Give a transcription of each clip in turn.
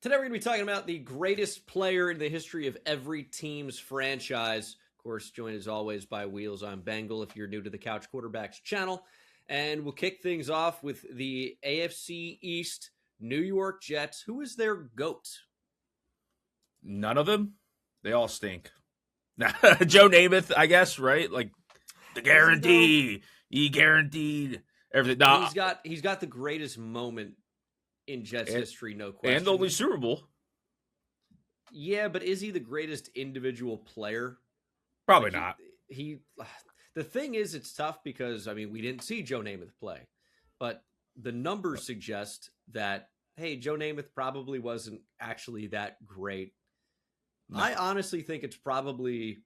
Today we're going to be talking about the greatest player in the history of every team's franchise. Of course, joined as always by Wheels on Bengal if you're new to the Couch Quarterbacks channel. And we'll kick things off with the AFC East New York Jets. Who is their GOAT? None of them? They all stink. Joe Namath, I guess, right? Like the guarantee. He guaranteed everything. No, he's got the greatest moment in Jets history, no question. And the only Super Bowl. Yeah, but is he the greatest individual player? Probably not. The thing is, it's tough because, I mean, we didn't see Joe Namath play. But the numbers suggest that, hey, Joe Namath probably wasn't actually that great. No. I honestly think it's probably,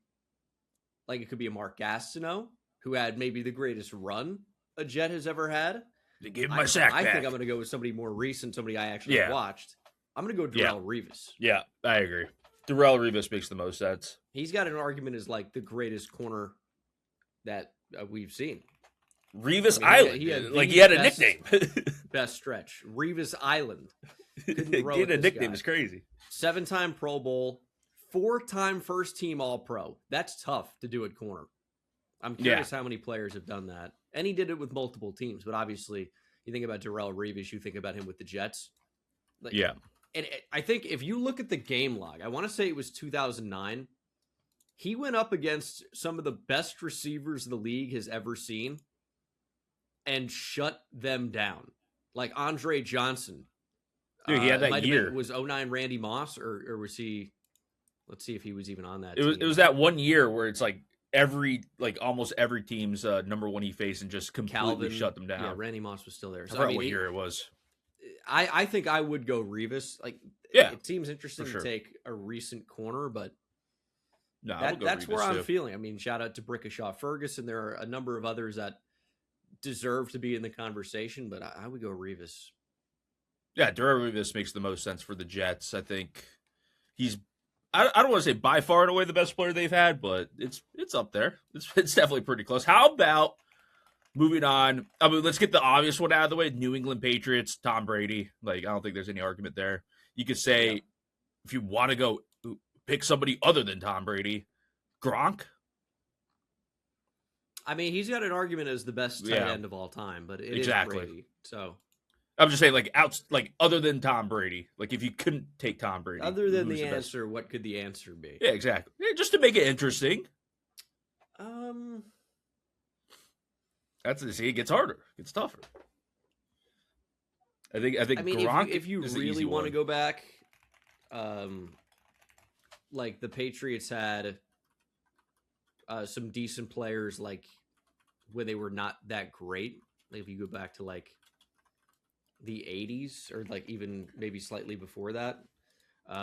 like, it could be a Mark Gastineau, who had maybe the greatest run a Jet has ever had. To give my sack back. I think I'm going to go with somebody more recent, somebody I actually watched. I'm going to go Darrelle Revis. Yeah, I agree. Darrelle Revis makes the most sense. He's got an argument as like the greatest corner that we've seen. Revis Island. He had a nickname. Best stretch. Revis Island. Getting a nickname is crazy. 7-time Pro Bowl. 4-time first team All-Pro. That's tough to do at corner. I'm curious how many players have done that. And he did it with multiple teams, but obviously, you think about Darrelle Revis, you think about him with the Jets. And I think if you look at the game log, I want to say it was 2009, he went up against some of the best receivers the league has ever seen and shut them down. Like Andre Johnson. Dude, he had that year. Was 09 Randy Moss, or was he? Let's see if he was even on that team. It was that one year where it's like, almost every team's number one he faced and just completely shut them down. Yeah, Randy Moss was still there. So, I forgot what year it was. I think I would go Revis. It seems interesting to take a recent corner, but that's where I'm feeling. I mean, shout out to Brickashaw Ferguson. There are a number of others that deserve to be in the conversation, but I would go Revis. Yeah, Darrelle Revis makes the most sense for the Jets. I think he's I don't want to say by far and away the best player they've had, but it's up there. It's definitely pretty close. How about moving on? I mean, let's get the obvious one out of the way. New England Patriots, Tom Brady. Like, I don't think there's any argument there. You could say, if you want to go pick somebody other than Tom Brady, Gronk. I mean, he's got an argument as the best tight end of all time, but it is Brady. So I'm just saying, other than Tom Brady, like if you couldn't take Tom Brady, other than the answer, what could the answer be? Yeah, exactly. Yeah, just to make it interesting. It gets harder, it gets tougher. I think. I mean, Gronk if you really want to go back, like the Patriots had some decent players, like when they were not that great. Like if you go back to like the 80s or like even maybe slightly before that.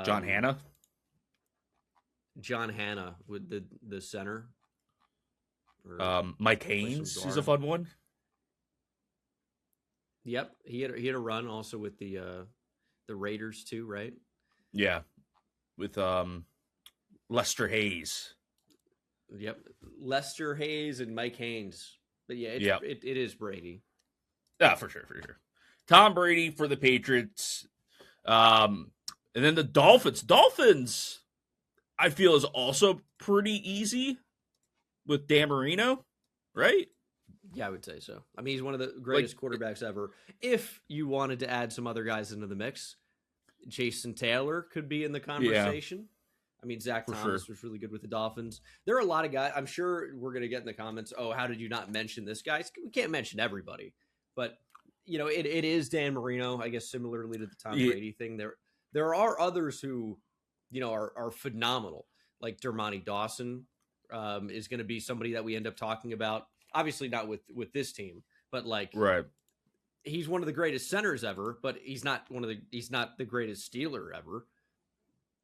John Hanna with the center. Mike Haynes is a fun one. Yep, he had a run also with the Raiders too, right? Yeah, with Lester Hayes. Yep, Lester Hayes and Mike Haynes. But yeah, it is Brady. Yeah, for sure. Tom Brady for the Patriots. And then the Dolphins. Dolphins, I feel, is also pretty easy with Dan Marino, right? Yeah, I would say so. I mean, he's one of the greatest quarterbacks ever. If you wanted to add some other guys into the mix, Jason Taylor could be in the conversation. Yeah. I mean, Zach Thomas was really good with the Dolphins. There are a lot of guys. I'm sure we're going to get in the comments, oh, how did you not mention this guy? We can't mention everybody. But you know, it is Dan Marino, I guess, similarly to the Tom Brady thing. There are others who, you know, are phenomenal. Like Dermontti Dawson is going to be somebody that we end up talking about. Obviously not with this team, but like he's one of the greatest centers ever, but he's not the greatest Steeler ever.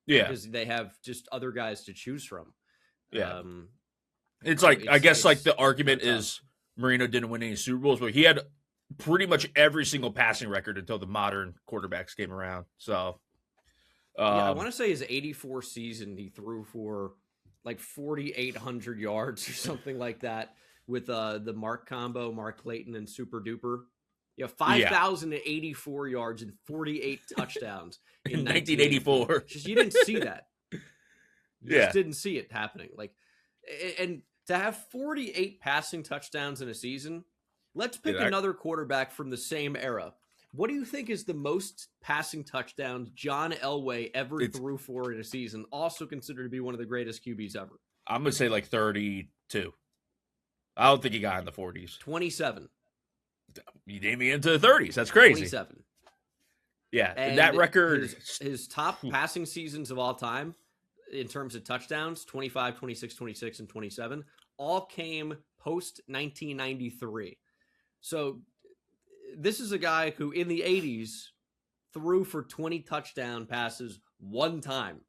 Yeah. Because they have just other guys to choose from. Yeah. I guess the argument is Marino didn't win any Super Bowls, but he had pretty much every single passing record until the modern quarterbacks came around. So, I want to say his 84 season, he threw for like 4,800 yards or something like that with the Mark combo, Mark Clayton and Super Duper. You have 5,084 yards and 48 touchdowns in 1984. Just you didn't see that. You Yeah. just didn't see it happening. Like, and to have 48 passing touchdowns in a season, let's pick another quarterback from the same era. What do you think is the most passing touchdowns John Elway ever threw for in a season? Also considered to be one of the greatest QBs ever. I'm going to say like 32. I don't think he got in the 40s. 27. You named me into the 30s. That's crazy. 27. Yeah, and that record. His top passing seasons of all time in terms of touchdowns, 25, 26, 26, and 27, all came post-1993. So this is a guy who in the 80s threw for 20 touchdown passes one time.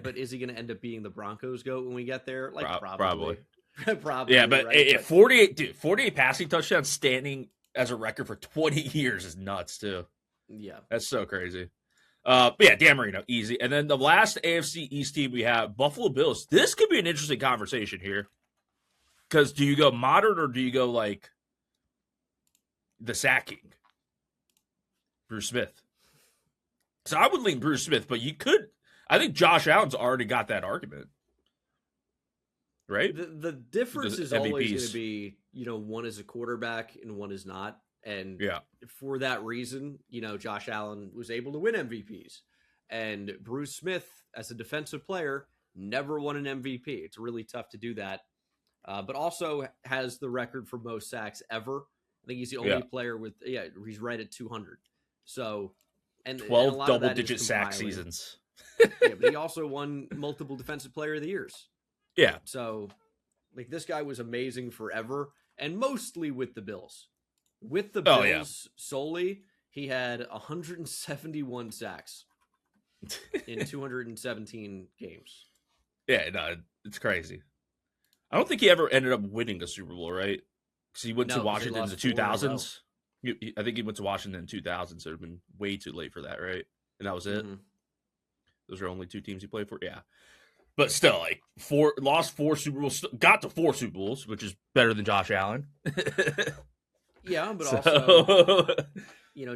But is he going to end up being the Broncos GOAT when we get there? Like probably. Probably. Yeah, but right? 48 passing touchdowns standing as a record for 20 years is nuts too. Yeah. That's so crazy. But yeah, Dan Marino, easy. And then the last AFC East team we have, Buffalo Bills. This could be an interesting conversation here. Because do you go modern or do you go like the Sack King? Bruce Smith. So I would lean Bruce Smith, but you could. I think Josh Allen's already got that argument. Right? The difference is always going to be, one is a quarterback and one is not. And for that reason, Josh Allen was able to win MVPs. And Bruce Smith, as a defensive player, never won an MVP. It's really tough to do that. But also has the record for most sacks ever. I think he's the only player with, he's right at 200. So, and 12 double-digit sack seasons. But he also won multiple Defensive Player of the Years. Yeah. So, like, this guy was amazing forever, and mostly with the Bills. With the Bills solely, he had 171 sacks in 217 games. Yeah, no, it's crazy. I don't think he ever ended up winning a Super Bowl, right? Because he went to Washington in the 2000s. I think he went to Washington in 2000, so it would have been way too late for that, right? And that was it? Mm-hmm. Those are only two teams he played for? Yeah. But still, like, lost 4 Super Bowls, got to 4 Super Bowls, which is better than Josh Allen. Yeah, but also,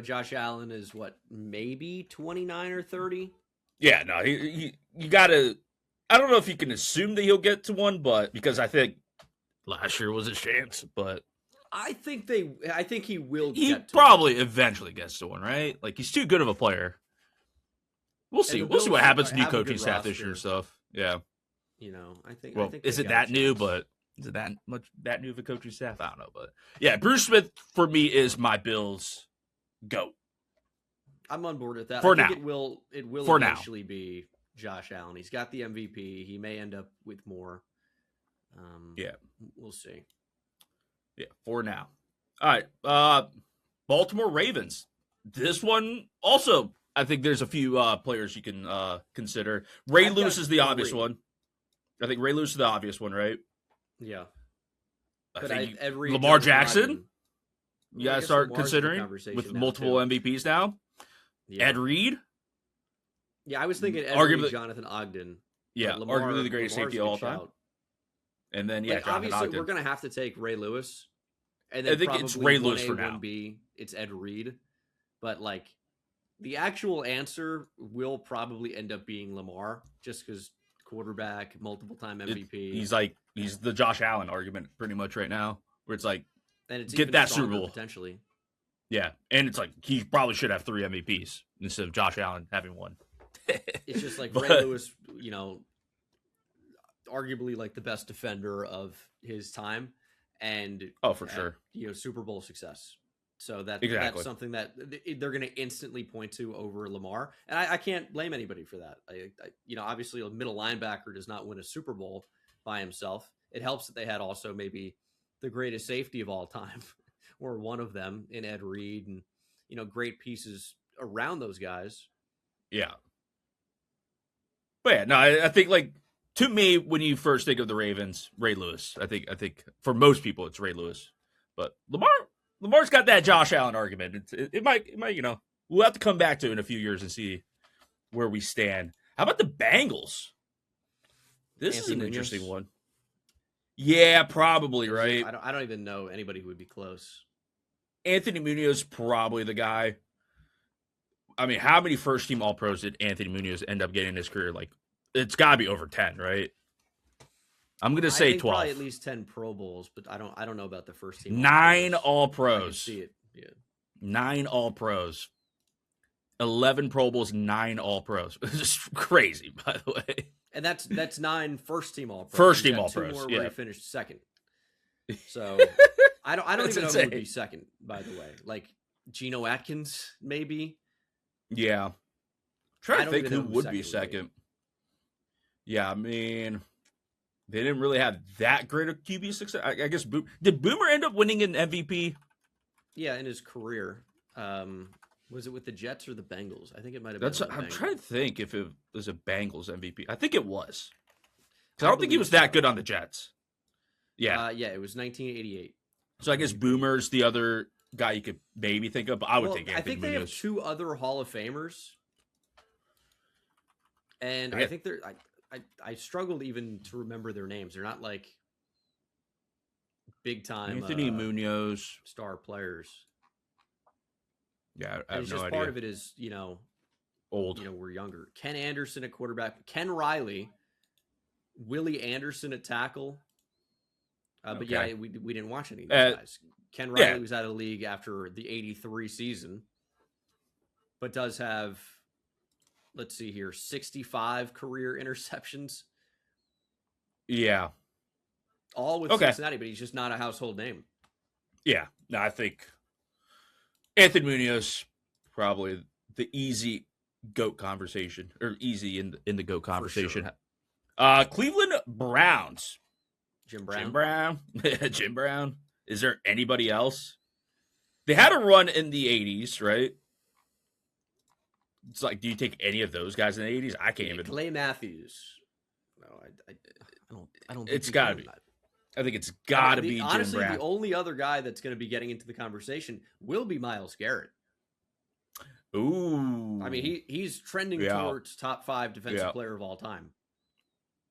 Josh Allen is maybe 29 or 30? Yeah, no, you got to, I don't know if you can assume that he'll get to one, but because I think last year was a chance, but. I think he will get to He probably eventually gets to one, right? Like, he's too good of a player. We'll see. We'll see what happens to new coaching staff this year and stuff. Yeah. I think. Well, is it that new? But is it that new of a coaching staff? I don't know. But yeah, Bruce Smith for me is my Bills GOAT. I'm on board with that. For I think now. It will for eventually be Josh Allen. He's got the MVP. He may end up with more. Yeah. We'll see. Yeah. For now. All right. Baltimore Ravens. This one also. I think there's a few players you can consider. Ray Lewis is the obvious one. I think Ray Lewis is the obvious one, right? Yeah. I think Lamar Jackson, you got to start considering with multiple MVPs now. Yeah. Ed Reed. Yeah, I was thinking Ed Reed, Jonathan Ogden. Yeah, arguably the greatest safety of all time. And then, obviously, Ogden. We're going to have to take Ray Lewis. And then I think it's Ray Lewis for now. 1B, it's Ed Reed. But, the actual answer will probably end up being Lamar, just because quarterback, multiple-time MVP. He's the Josh Allen argument pretty much right now, where it's like, and it's get that Super Bowl. Potentially. Yeah, and it's like, he probably should have 3 MVPs instead of Josh Allen having 1. It's just like Ray Lewis, arguably the best defender of his time. And for sure. Super Bowl success. So that's something that they're going to instantly point to over Lamar. And I can't blame anybody for that. Obviously a middle linebacker does not win a Super Bowl by himself. It helps that they had also maybe the greatest safety of all time or one of them in Ed Reed and, great pieces around those guys. Yeah. But yeah, no, I think to me, when you first think of the Ravens, Ray Lewis, I think for most people it's Ray Lewis, but Lamar's got that Josh Allen argument. It might, we'll have to come back to it in a few years and see where we stand. How about the Bengals? This is an interesting one. Yeah, probably, right? I don't even know anybody who would be close. Anthony Munoz probably the guy. I mean, how many first-team All-Pros did Anthony Munoz end up getting in his career? Like, it's got to be over 10, right? I'm going to say I think 12. probably at least 10 Pro Bowls, but I don't know about the first team. 9 All-Pros. All-Pros. I can see it. Yeah. 9 All-Pros. 11 Pro Bowls, 9 All-Pros. It's just crazy, by the way. And that's 9 first-team All-Pros. First-team All-Pros, 2 more yeah. where he finished second. So I don't even know who would be second, by the way. Like Geno Atkins, maybe. Yeah. Trying to think who would be second. Yeah, I mean, they didn't really have that great a QB success. I guess did Boomer end up winning an MVP? Yeah, in his career. Was it with the Jets or the Bengals? I think it might have been. I'm trying to think if it was a Bengals MVP. I think it was. Because I don't think he was that good on the Jets. Yeah. Yeah, it was 1988. So I guess Boomer's the other guy you could maybe think of, but I would think Anthony I think they Munoz. have 2 other Hall of Famers. And I think they're I struggled even to remember their names. They're not like big time Anthony Munoz star players. Yeah, I have no idea. Part of it is, old. We're younger. Ken Anderson at quarterback, Ken Riley, Willie Anderson at tackle. But yeah, we didn't watch any of these guys. Ken Riley was out of the league after the 83 season, but does have, let's see here, 65 career interceptions. Yeah. All with Cincinnati, but he's just not a household name. Yeah. No, I think Anthony Munoz, probably the easy GOAT conversation, or easy in the GOAT conversation. Sure. Cleveland Browns. Jim Brown. Jim Brown. Is there anybody else? They had a run in the 80s, right? It's like, do you take any of those guys in the 80s? I can't even. Clay Matthews. No, I don't. It's got to be. I think it's got to be Jim honestly, Brown. The only other guy that's going to be getting into the conversation will be Myles Garrett. Ooh. I mean, he's trending towards top 5 defensive player of all time.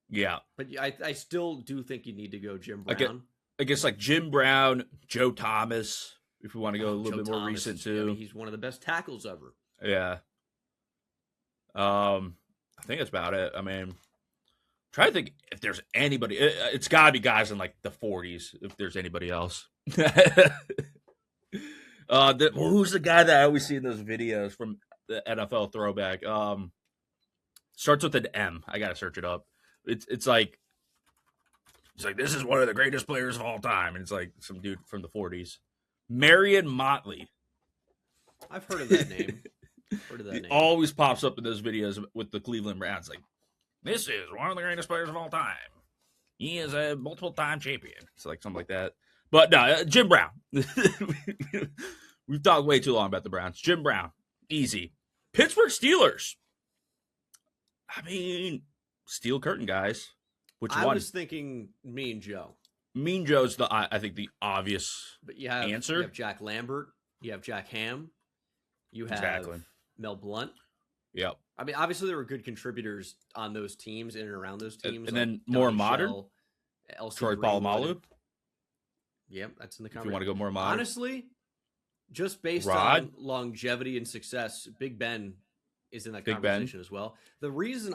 Yeah. But I still do think you need to go Jim Brown. I guess like Jim Brown, Joe Thomas, if we want to go a little bit more recent too. I mean, he's one of the best tackles ever. Yeah. I think that's about it. I mean, try to think if there's anybody. It's got to be guys in like the 40s if there's anybody else. Who's the guy that I always see in those videos from the NFL throwback? Starts with an M. I got to search it up. It's like this is one of the greatest players of all time, and it's like some dude from the 40s, Marion Motley. I've heard of that name. He always pops up in those videos with the Cleveland Browns. Like, this is one of the greatest players of all time. He is a multiple-time champion. It's like something like that. But no, Jim Brown. We've talked way too long about the Browns. Jim Brown, easy. Pittsburgh Steelers. I mean, Steel Curtain guys. Which one? I was thinking Mean Joe. Mean Joe's I think the obvious but you have, answer. You have Jack Lambert. You have Jack Ham. You have Mel Blount. Yep. I mean, obviously there were good contributors on those teams, in and around those teams. And then more modern, Troy Polamalu. Yep, that's in the conversation. If you want to go more modern. Honestly, just based on longevity and success, Big Ben is in that conversation as well. The reason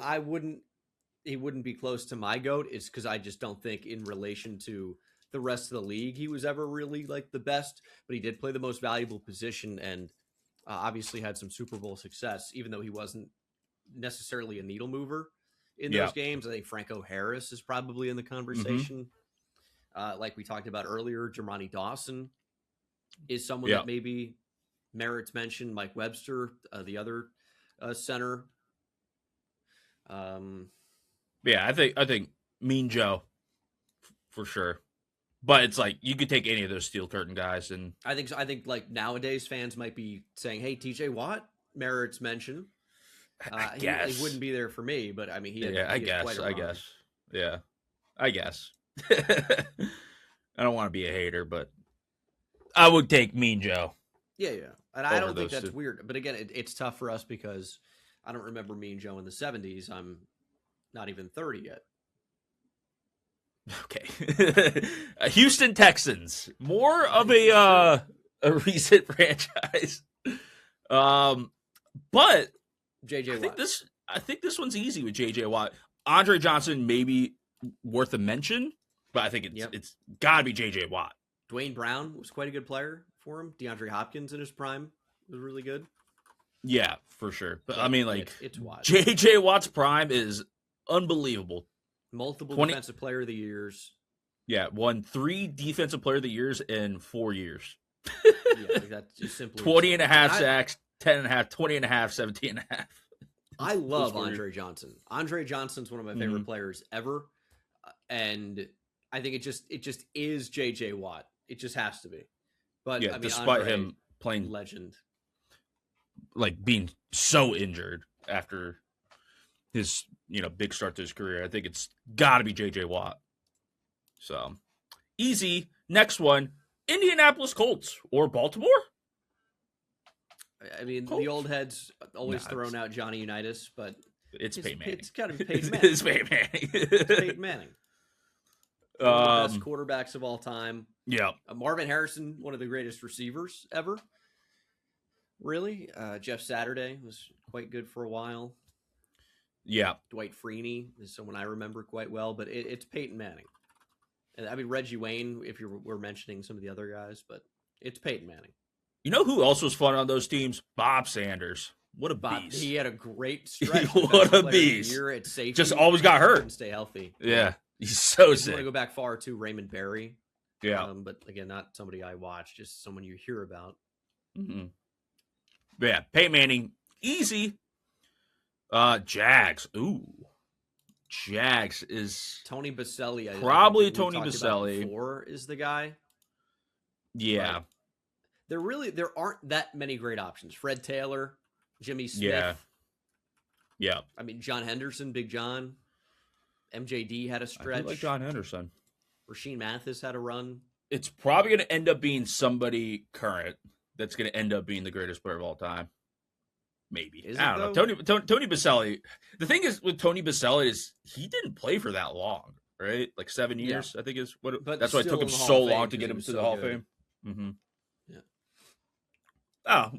he wouldn't be close to my GOAT is because I just don't think in relation to the rest of the league he was ever really like the best, but he did play the most valuable position and obviously had some Super Bowl success, even though he wasn't necessarily a needle mover in those games. I think Franco Harris is probably in the conversation. Like we talked about earlier, Jermani Dawson is someone that maybe merits mention. Mike Webster, the other center. Yeah, I think Mean Joe for sure. But it's like you could take any of those Steel Curtain guys, and I think like nowadays fans might be saying, "Hey, TJ Watt merits mention." I guess he wouldn't be there for me, but I mean, I guess. Yeah, I guess. I don't want to be a hater, but I would take Mean Joe. Yeah, and I don't think that's weird. But again, it's tough for us because I don't remember Mean Joe in the 70s. I'm not even 30 yet. Okay. Houston Texans. More of a a recent franchise. But JJ Watt. I think this one's easy with JJ Watt. Andre Johnson maybe worth a mention, but I think it's got to be JJ Watt. Dwayne Brown was quite a good player for him. DeAndre Hopkins in his prime was really good. Yeah, for sure. But I mean, like, it's Watt. JJ Watt's prime is unbelievable. Multiple defensive player of the years. Yeah, won 3 defensive player of the years in 4 years. Yeah, that's just simply 20 and a half sacks, 10 and a half, 20 and a half, 17 and a half. I love Andre Johnson. Andre Johnson's one of my favorite players ever. And I think it just is JJ Watt. It just has to be. But yeah, I mean, despite Andre, him playing legend, like being so injured after his big start to his career, I think it's got to be JJ Watt. So easy. Next one, Indianapolis Colts or Baltimore. I mean, Colts. The old heads always throwing out Johnny Unitas, but it's Peyton Manning. It's got to be Peyton Manning. It's Peyton Manning. It's Peyton Manning. One of the best quarterbacks of all time. Yeah. Marvin Harrison, one of the greatest receivers ever. Really? Jeff Saturday was quite good for a while. Yeah. Dwight Freeney is someone I remember quite well, but it's Peyton Manning. And I mean, Reggie Wayne, if we're mentioning some of the other guys, but it's Peyton Manning. You know who else was fun on those teams? Bob Sanders. What a beast. He had a great stretch. What a beast. Year at safety. Just always got hurt. Couldn't stay healthy. Yeah. He's so sick. You want to go back far too, Raymond Berry. Yeah. But again, not somebody I watch, just someone you hear about. Mm-hmm. Yeah. Peyton Manning. Easy. Jags. Ooh. Jags is Tony Baselli. Probably Tony Baselli. Before is the guy. Yeah. But there aren't that many great options. Fred Taylor, Jimmy Smith. Yeah. I mean, John Henderson, Big John. MJD had a stretch. I like John Henderson. Rasheed Mathis had a run. It's probably going to end up being somebody current that's going to end up being the greatest player of all time. Maybe. I don't know. Tony Baselli. The thing is with Tony Baselli is he didn't play for that long, right? Like 7 years, I think is what. But that's why it took him so long to get him to the Hall of Fame. Mm-hmm. Yeah. Oh,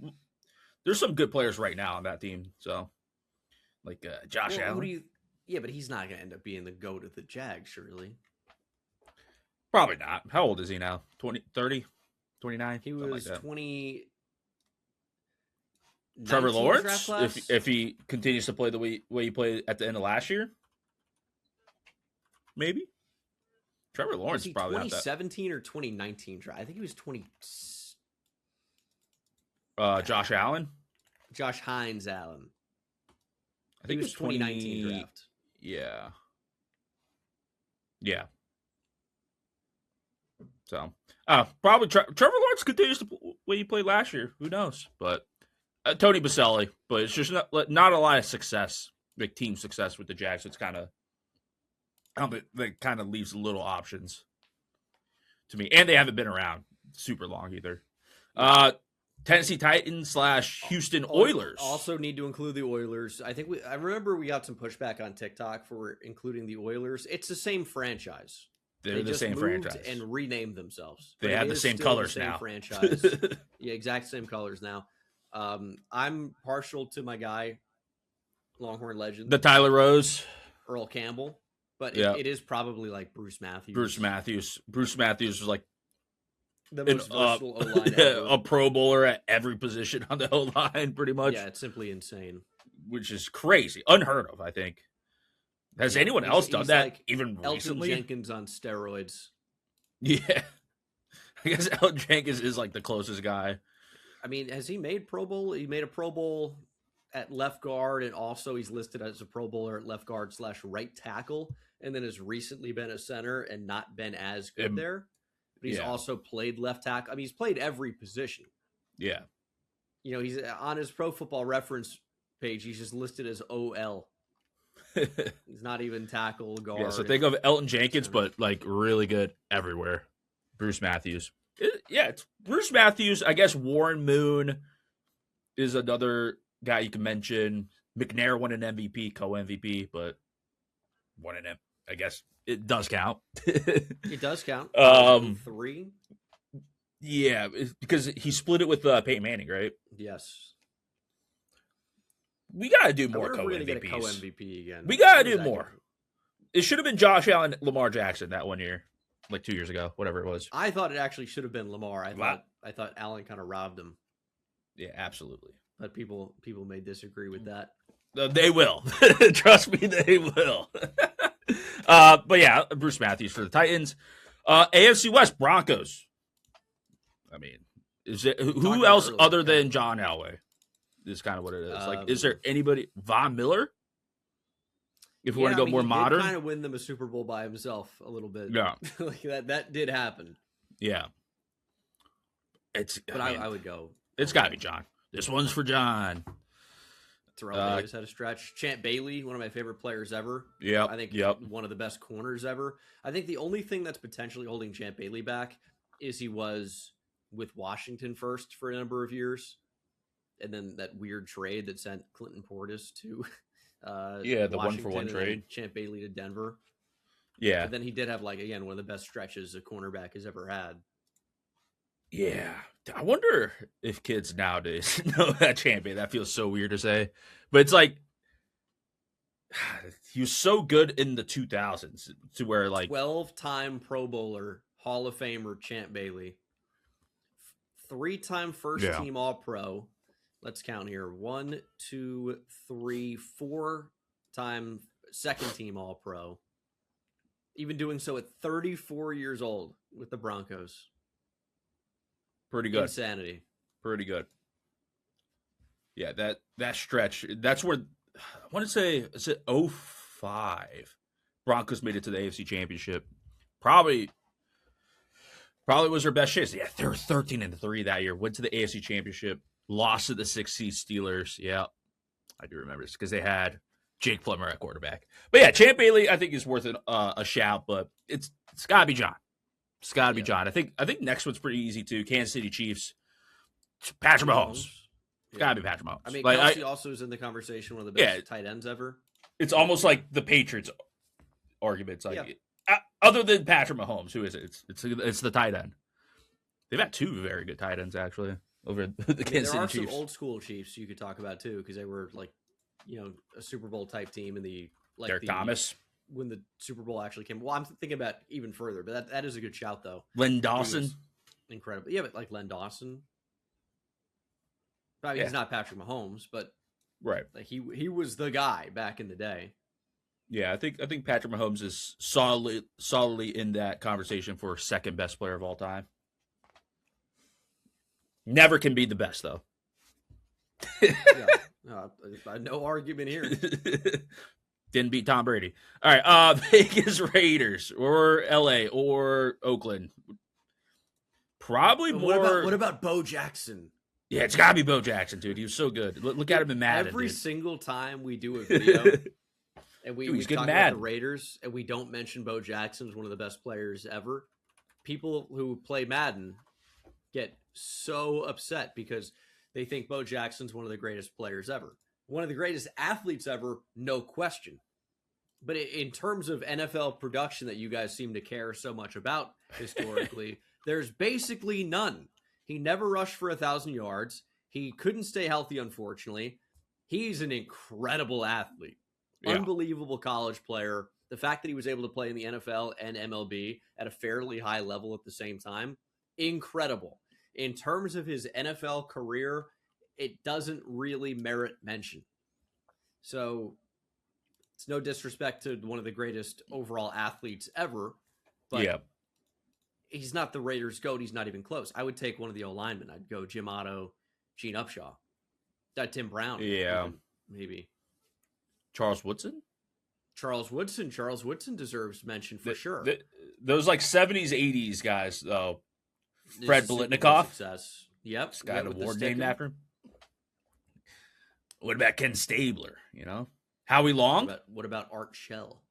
there's some good players right now on that team. So, like Josh Allen. Yeah, but he's not going to end up being the GOAT of the Jags, surely. Probably not. How old is he now? 20, 30, 29? He was like 20. Trevor Lawrence, if he continues to play the way he played at the end of last year, maybe. Trevor Lawrence is probably 2017 or 2019 draft. I think he was 20. Josh Allen, Josh Hines Allen. I think he was 2019 draft. Yeah. So, probably Trevor Lawrence continues to play the way he played last year. Who knows? But Tony Baselli. But it's just not a lot of success, like team success with the Jags. It's kind of, that kind of leaves little options to me, and they haven't been around super long either. Tennessee Titans / Houston Oilers. Also need to include the Oilers. I remember we got some pushback on TikTok for including the Oilers. It's the same franchise. They're the same franchise and renamed themselves. They have the same colors now. Franchise. Yeah, exact same colors now. I'm partial to my guy, Longhorn legend, the Tyler Rose, Earl Campbell, but it is probably like Bruce Matthews. Bruce Matthews was like the most versatile O-line ever. A Pro Bowler at every position on the O-line, pretty much. Yeah, it's simply insane. Which is crazy, unheard of. I think. Has anyone else done that like even recently? Elton Jenkins on steroids. Yeah, I guess Elton Jenkins is like the closest guy. I mean, has he made Pro Bowl? He made a Pro Bowl at left guard, and also he's listed as a Pro Bowler at left guard / right tackle, and then has recently been a center and not been as good there. But he's also played left tackle. I mean, he's played every position. Yeah. You know, he's on his Pro Football Reference page. He's just listed as OL. He's not even tackle, guard. Yeah, so think of Elton Jenkins, but like really good everywhere. Bruce Matthews. It's Bruce Matthews. I guess Warren Moon is another guy you can mention. McNair won an MVP, co-MVP, but won an I guess it does count. It does count. 3. Yeah, because he split it with Peyton Manning, right? Yes. We got to do I more wonder if we're going to get a co-MVPs. co-MVP again. We got to do more. It should have been Josh Allen, Lamar Jackson that 1 year, like 2 years ago, whatever it was. I thought it actually should have been Lamar. I thought Allen kind of robbed him. Yeah, absolutely. But people may disagree with that. They will. Trust me, they will. But yeah, Bruce Matthews for the Titans. AFC West, Broncos. I mean, is it who else other than John Elway? Is kind of what it is. Like, is there anybody? Von Miller? If we want to go more modern, he kind of win them a Super Bowl by himself a little bit. Yeah, like that did happen. Yeah, I would go. It's got to be John. This one's for John. Terrell Davis had a stretch. Champ Bailey, one of my favorite players ever. Yeah, I think one of the best corners ever. I think the only thing that's potentially holding Champ Bailey back is he was with Washington first for a number of years, and then that weird trade that sent Clinton Portis to the Washington 1-for-1 trade. Champ Bailey to Denver. Yeah, but then he did have one of the best stretches a cornerback has ever had. Yeah, I wonder if kids nowadays know that Champ Bailey. That feels so weird to say, but it's like he was so good in the 2000s to where 12-time Pro Bowler, Hall of Famer Champ Bailey, 3-time first-team All-Pro. Let's count here: 1, 2, 3, 4-time second-team All-Pro. Even doing so at 34 years old with the Broncos. Pretty good. Insanity. Pretty good. Yeah, that stretch. That's where I want to say, is it 05? Broncos made it to the AFC Championship. Probably was their best chance. Yeah, they were 13-3 that year. Went to the AFC Championship. Lost to the 6th seed Steelers. Yeah, I do remember this because they had Jake Plummer at quarterback. But yeah, Champ Bailey I think is worth a shout, but it's got to be John. It's got to be John. I think next one's pretty easy too. Kansas City Chiefs. Patrick Mahomes. It's got to be Patrick Mahomes. I mean, Kelsey also is in the conversation, one of the best tight ends ever. It's almost like the Patriots arguments. Other than Patrick Mahomes, who is it? It's the tight end. They've got 2 very good tight ends actually over the Kansas City Chiefs. There are some old school Chiefs you could talk about too, because they were a Super Bowl type team in the Derek Thomas. When the Super Bowl actually came. Well, I'm thinking about even further, but that is a good shout, though. Len Dawson. Incredible. Yeah, but Len Dawson. I mean, he's not Patrick Mahomes, but right. He was the guy back in the day. Yeah, I think Patrick Mahomes is solidly in that conversation for second best player of all time. Never can be the best, though. No argument here. Didn't beat Tom Brady. All right, Vegas Raiders or LA or Oakland. Probably more. What about Bo Jackson? Yeah, it's got to be Bo Jackson, dude. He was so good. Look at him in Madden. Every single time we do a video and we talk about the Raiders and we don't mention Bo Jackson as one of the best players ever, people who play Madden get so upset because they think Bo Jackson's one of the greatest players ever. One of the greatest athletes ever, no question. But in terms of NFL production that you guys seem to care so much about historically, there's basically none. He never rushed for 1,000 yards. He couldn't stay healthy, unfortunately. He's an incredible athlete. Yeah. Unbelievable college player. The fact that he was able to play in the NFL and MLB at a fairly high level at the same time, incredible. In terms of his NFL career, it doesn't really merit mention. So it's no disrespect to one of the greatest overall athletes ever, but he's not the Raiders' GOAT. He's not even close. I would take one of the O-linemen. I'd go Jim Otto, Gene Upshaw, Tim Brown. Yeah. Even, maybe. Charles Woodson? Charles Woodson deserves mention for sure. Those 70s, 80s guys, though. Fred Biletnikoff. Success. Yep. Got an award named after him. What about Ken Stabler? Howie Long? What about Art Shell?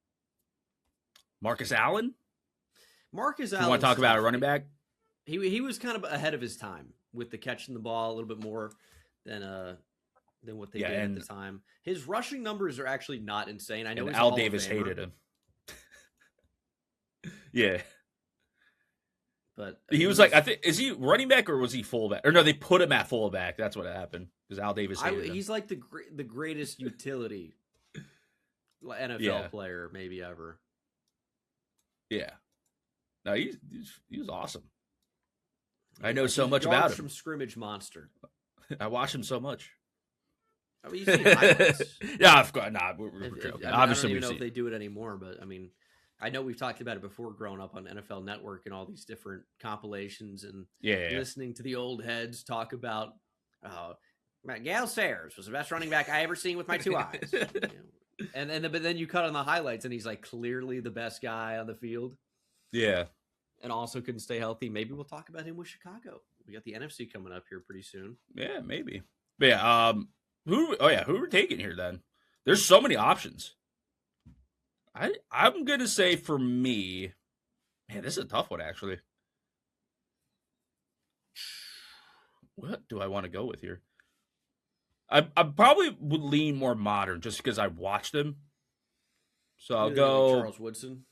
Marcus Allen? Marcus Allen. You want to talk about a running back? He was kind of ahead of his time with the catching the ball a little bit more than what they did at the time. His rushing numbers are actually not insane. I know he's Al Davis hated him. Yeah. But he was like, I think, is he running back or was he fullback? Or no, they put him at fullback. That's what happened because Al Davis hated him. He's like the greatest utility NFL player maybe ever. Yeah. No, he was awesome. I know so much about him. From scrimmage monster. I watch him so much. I mean, you see highlights. Yeah, of course. Nah, we're joking. I don't even know if they do it anymore, but I mean, I know we've talked about it before growing up on NFL Network and all these different compilations and listening to the old heads talk about Gale Sayers was the best running back I ever seen with my two eyes. But then you cut on the highlights and he's like clearly the best guy on the field. Yeah. And also couldn't stay healthy. Maybe we'll talk about him with Chicago. We got the NFC coming up here pretty soon. Yeah, maybe. But yeah, who are we taking here then? There's so many options. I'm gonna say for me, man, this is a tough one actually. What do I want to go with here? I probably would lean more modern just because I watched him. So I'll go Charles Woodson.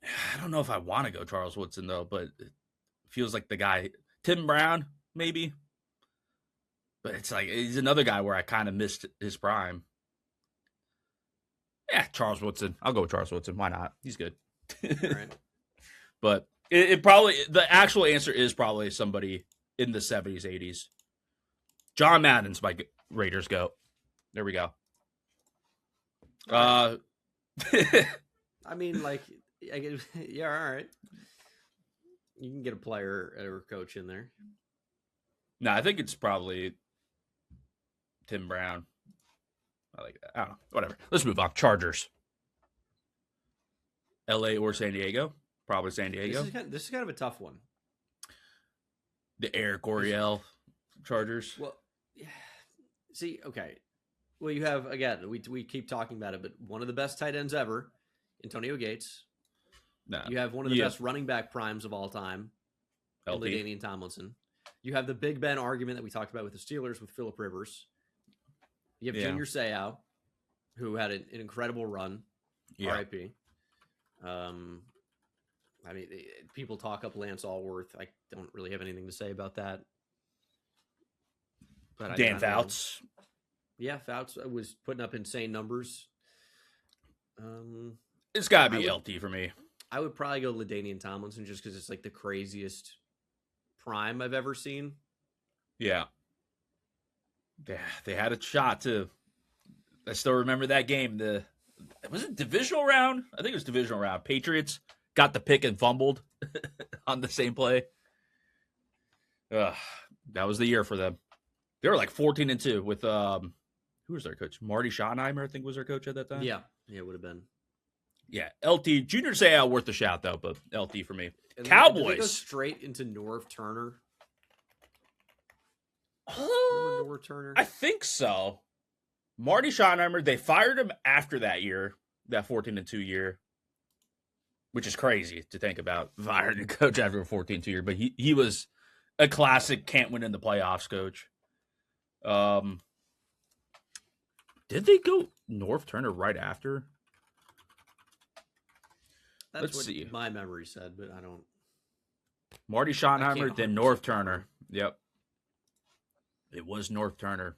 I don't know if I want to go Charles Woodson though, but it feels like the guy Tim Brown maybe. But it's like he's another guy where I kind of missed his prime. Yeah, Charles Woodson. I'll go with Charles Woodson. Why not? He's good. All right. But it probably the actual answer is probably somebody in the 70s, 80s. John Madden's my Raiders goat. There we go. I mean, like, yeah, all right. You can get a player or coach in there. No, I think it's probably Tim Brown. I like that. I don't know. Whatever. Let's move on. Chargers. LA or San Diego? Probably San Diego. This is kind of a tough one. The Eric Oriel Chargers. Well, see, okay. Well, you have, again, we keep talking about it, but one of the best tight ends ever, Antonio Gates. No. You have one of the best running back primes of all time, LP. LaDainian Tomlinson. You have the Big Ben argument that we talked about with the Steelers with Phillip Rivers. You have Junior Seau, who had an incredible run. R.I.P. I mean, people talk up Lance Allworth. I don't really have anything to say about that. But Dan Fouts. Yeah, Fouts was putting up insane numbers. It's got to be LT for me. I would probably go LaDainian Tomlinson just because it's like the craziest prime I've ever seen. Yeah. They had a shot too. I still remember that game. Was it divisional round? I think it was divisional round. Patriots got the pick and fumbled on the same play. That was the year for them. They were like 14-2 with who was their coach? Marty Schottenheimer, I think, was their coach at that time. Yeah, it would have been. Yeah, LT. Junior Seau worth a shout though, but LT for me. And Cowboys. Did they go straight into Norv Turner? Norv Turner? I think so. Marty Schottenheimer, they fired him after that year, that 14-2 year, which is crazy to think about. Firing a coach after a 14-2 year, but he was a classic can't win in the playoffs coach. Did they go Norv Turner right after? Let's see. My memory said, but I don't. Marty Schottenheimer, then Norv Turner. Yep. It was Norv Turner.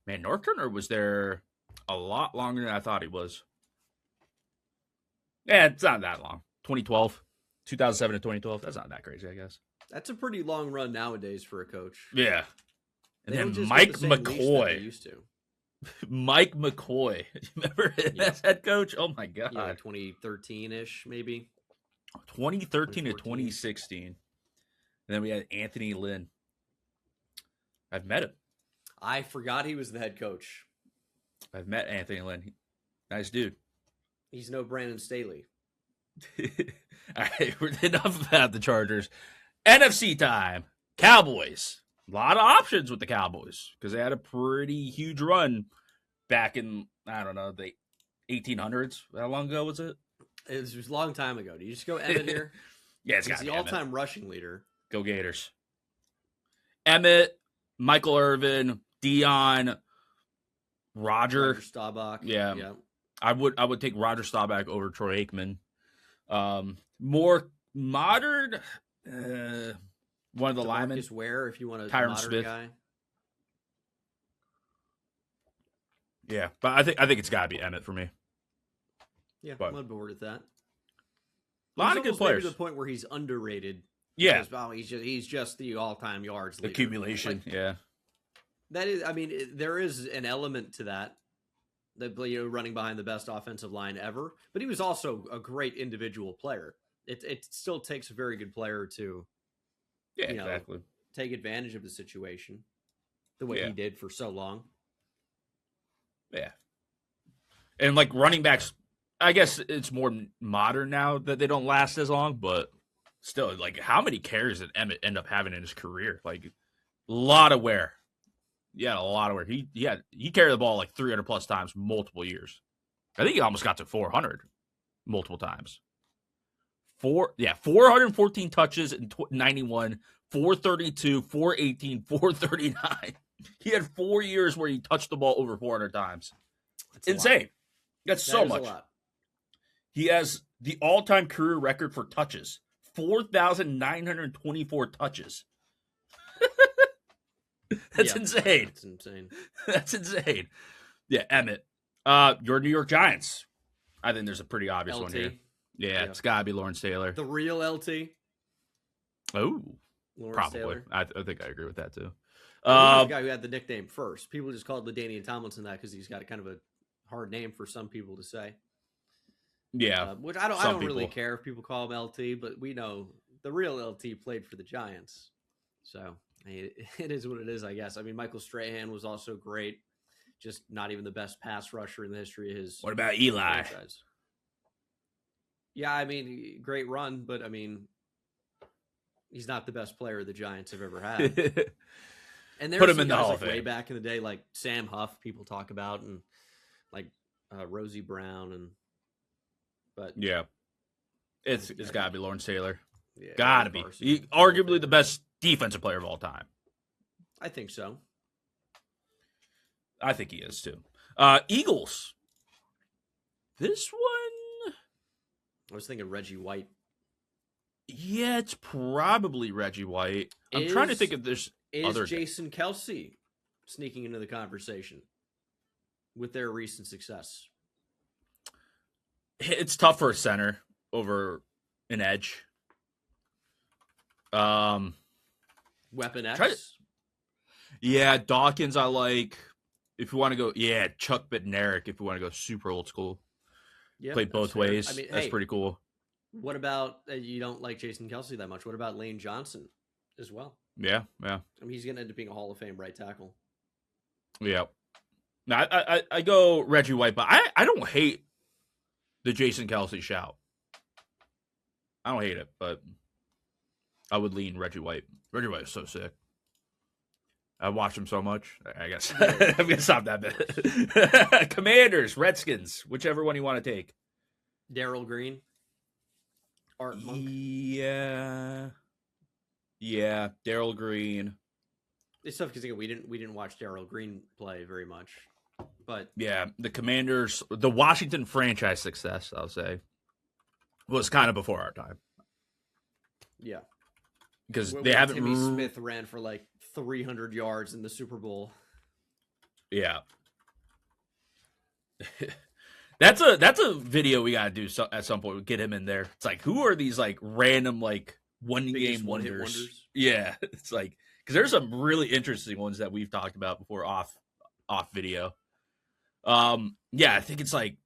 Man, Norv Turner was there a lot longer than I thought he was. Yeah, it's not that long. 2012. 2007 to 2012. That's not that crazy, I guess. That's a pretty long run nowadays for a coach. Yeah. And then Mike McCoy. Used to. Mike McCoy. Remember him as head coach? Oh, my God. Yeah, 2013-ish, maybe. 2013 to 2016. And then we had Anthony Lynn. I've met him. I forgot he was the head coach. I've met Anthony Lynn. Nice dude. He's no Brandon Staley. All right, enough about the Chargers. NFC time. Cowboys. A lot of options with the Cowboys because they had a pretty huge run back in, I don't know, the 1800s. How long ago was it? It was a long time ago. Do you just go Emmett here? Yeah, he's the all-time rushing leader. Go Gators. Emmett, Michael Irvin, Dion, Roger Staubach. Yeah. I would take Roger Staubach over Troy Aikman. More modern, One of the linemen. Marcus Ware, if you want a Tyron modern Smith. guy. Yeah, but I think it's got to be Emmett for me. Yeah, I'm on board with that. A lot of good players. To the point where he's underrated. Yeah, because, he's just the all-time yards leader. Accumulation. Yeah, that is. I mean, there is an element to that. Running behind the best offensive line ever, but he was also a great individual player. It still takes a very good player to, exactly, take advantage of the situation the way he did for so long. Yeah, and like running backs, I guess it's more modern now that they don't last as long, but still, like how many carries did Emmett end up having in his career? Like a lot of wear. Yeah, a lot of wear. He carried the ball like 300 plus times, multiple years. I think he almost got to 400 multiple times. 414 touches in 91, 432, 418, 439. He had 4 years where he touched the ball over 400 times. That's insane. That's so much. He has the all-time career record for touches, 4,924 touches. That's insane. That's insane. That's insane. Yeah, Emmett. Your New York Giants. I think there's a pretty obvious one here. Yeah, it's got to be Lawrence Taylor. The real LT. Oh, Lawrence probably. Taylor. I think I agree with that, too. The guy who had the nickname first. People just called LaDainian Tomlinson that because he's got a kind of a hard name for some people to say. Yeah. Which I don't really care if people call him LT, but we know the real LT played for the Giants. So it is what it is, I guess. I mean, Michael Strahan was also great. Just not even the best pass rusher in the history of his. What about Eli? Franchise. Yeah, I mean, great run, but I mean, he's not the best player the Giants have ever had. And there's some guys like way back in the day, like Sam Huff, people talk about, and like Rosie Brown, but yeah, it's got to be Lawrence Taylor. Yeah, got to be. Arguably the best defensive player of all time. I think so. I think he is too. Eagles. This one, I was thinking Reggie White. Yeah, it's probably Reggie White. I'm trying to think if there's other. Jason Kelce sneaking into the conversation with their recent success? It's tough for a center over an edge. Weapon X? Yeah, Dawkins I like. If you want to go, Chuck Bednarik if you want to go super old school. Yeah, played both ways. I mean, that's pretty cool. What about you don't like Jason Kelce that much? What about Lane Johnson as well? Yeah. I mean, he's going to end up being a Hall of Fame right tackle. Yeah. Now, I go Reggie White, but I don't hate the Jason Kelce shout. I don't hate it, but I would lean Reggie White. Reggie White is so sick. I watch him so much. I guess I'm going to stop that bit. Commanders, Redskins, whichever one you want to take. Darryl Green. Art Monk. Yeah, Darryl Green. It's tough because we didn't watch Darryl Green play very much, but yeah, the Commanders, the Washington franchise success, I'll say, was kind of before our time. Yeah, because they haven't. Timmy Smith ran for like 300 yards in the Super Bowl. Yeah, that's a video we gotta do at some point. Get him in there. It's like, who are these like random like one-game wonders? Yeah, it's like, because there's some really interesting ones that we've talked about before off video. Yeah, I think it's like,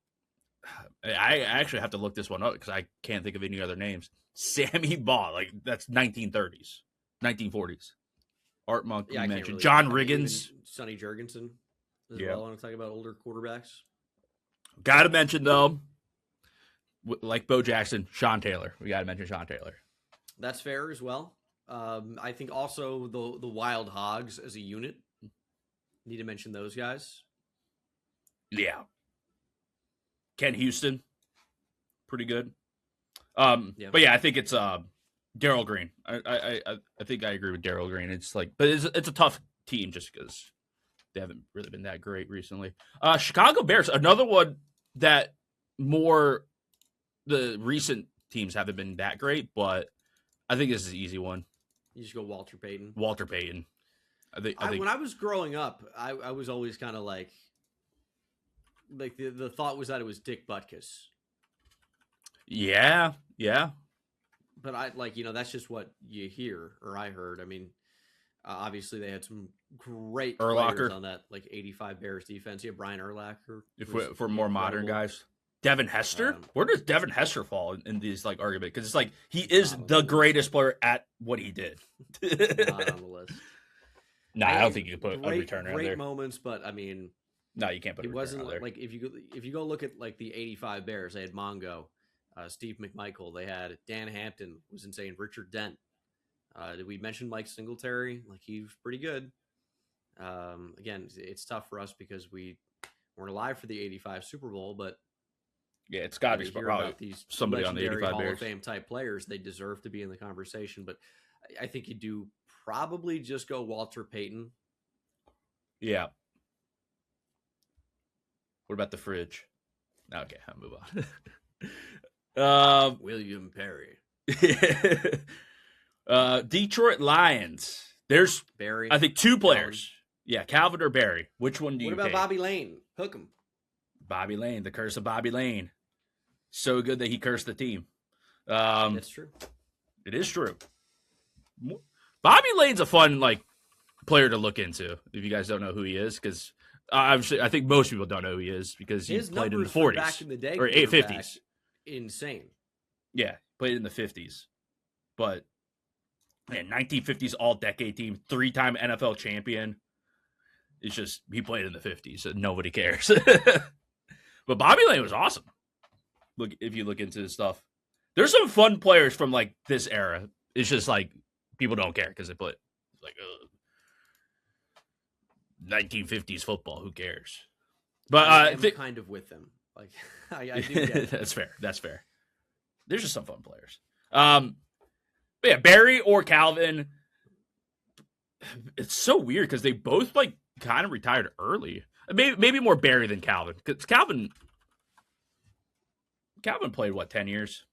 I actually have to look this one up because I can't think of any other names. Sammy Baugh, like that's 1930s, 1940s. Art Monk, you mentioned really, John Riggins, Sonny Jurgensen as well. I want to talk about older quarterbacks. Got to mention though, like Bo Jackson, Sean Taylor. We got to mention Sean Taylor. That's fair as well. I think also the Wild Hogs as a unit. Need to mention those guys. Yeah. Ken Houston, pretty good. But yeah, I think it's Darryl Green. I think I agree with Darryl Green. It's like, but it's a tough team just because they haven't really been that great recently. Chicago Bears, another one that more the recent teams haven't been that great, but I think this is an easy one. You just go Walter Payton. Walter Payton. I think when I was growing up, I was always kind of like the thought was that it was Dick Butkus. Yeah. But that's just what you hear or I heard. I mean, obviously they had some great players on that 85 Bears defense. Yeah, Brian Urlacher. If we're more modern guys. Devin Hester? Where does Devin Hester fall in these argument? Because it's he is the greatest player at what he did. Not on the list. No, I don't think you can put a returner on there. Great moments, but I mean, no, you can't put. It wasn't there. If you go look at the 85 Bears, they had Mongo, Steve McMichael, they had Dan Hampton was insane, Richard Dent. Did we mention Mike Singletary? He was pretty good. Again, it's tough for us because we weren't alive for the 85 Super Bowl, but yeah, it's got to be probably these somebody on the 85 Hall Bears. of Fame type players. They deserve to be in the conversation, but I think you do probably just go Walter Payton. Yeah. What about the fridge? Okay, I'll move on. William Perry. Detroit Lions. There's Barry. I think two players. Yeah, Calvin or Barry. Which one do you What about take? Bobby Lane? Hook him. Bobby Lane, the curse of Bobby Lane. So good that he cursed the team. That's true. It is true. Bobby Lane's a fun player to look into if you guys don't know who he is, because obviously I think most people don't know who he is because he played in the 40s back in the day or 50s. Insane. Yeah, played in the 50s, but man, 1950s all-decade team, 3-time NFL champion. It's just he played in the 50s, and nobody cares. But Bobby Lane was awesome. Look, if you look into his stuff, there's some fun players from this era. It's just people don't care because they play 1950s football. Who cares? But I'm kind of with them. I do get it. That's fair. That's fair. There's just some fun players. But yeah, Barry or Calvin. It's so weird because they both kind of retired early. Maybe more Barry than Calvin, because Calvin played 10 years.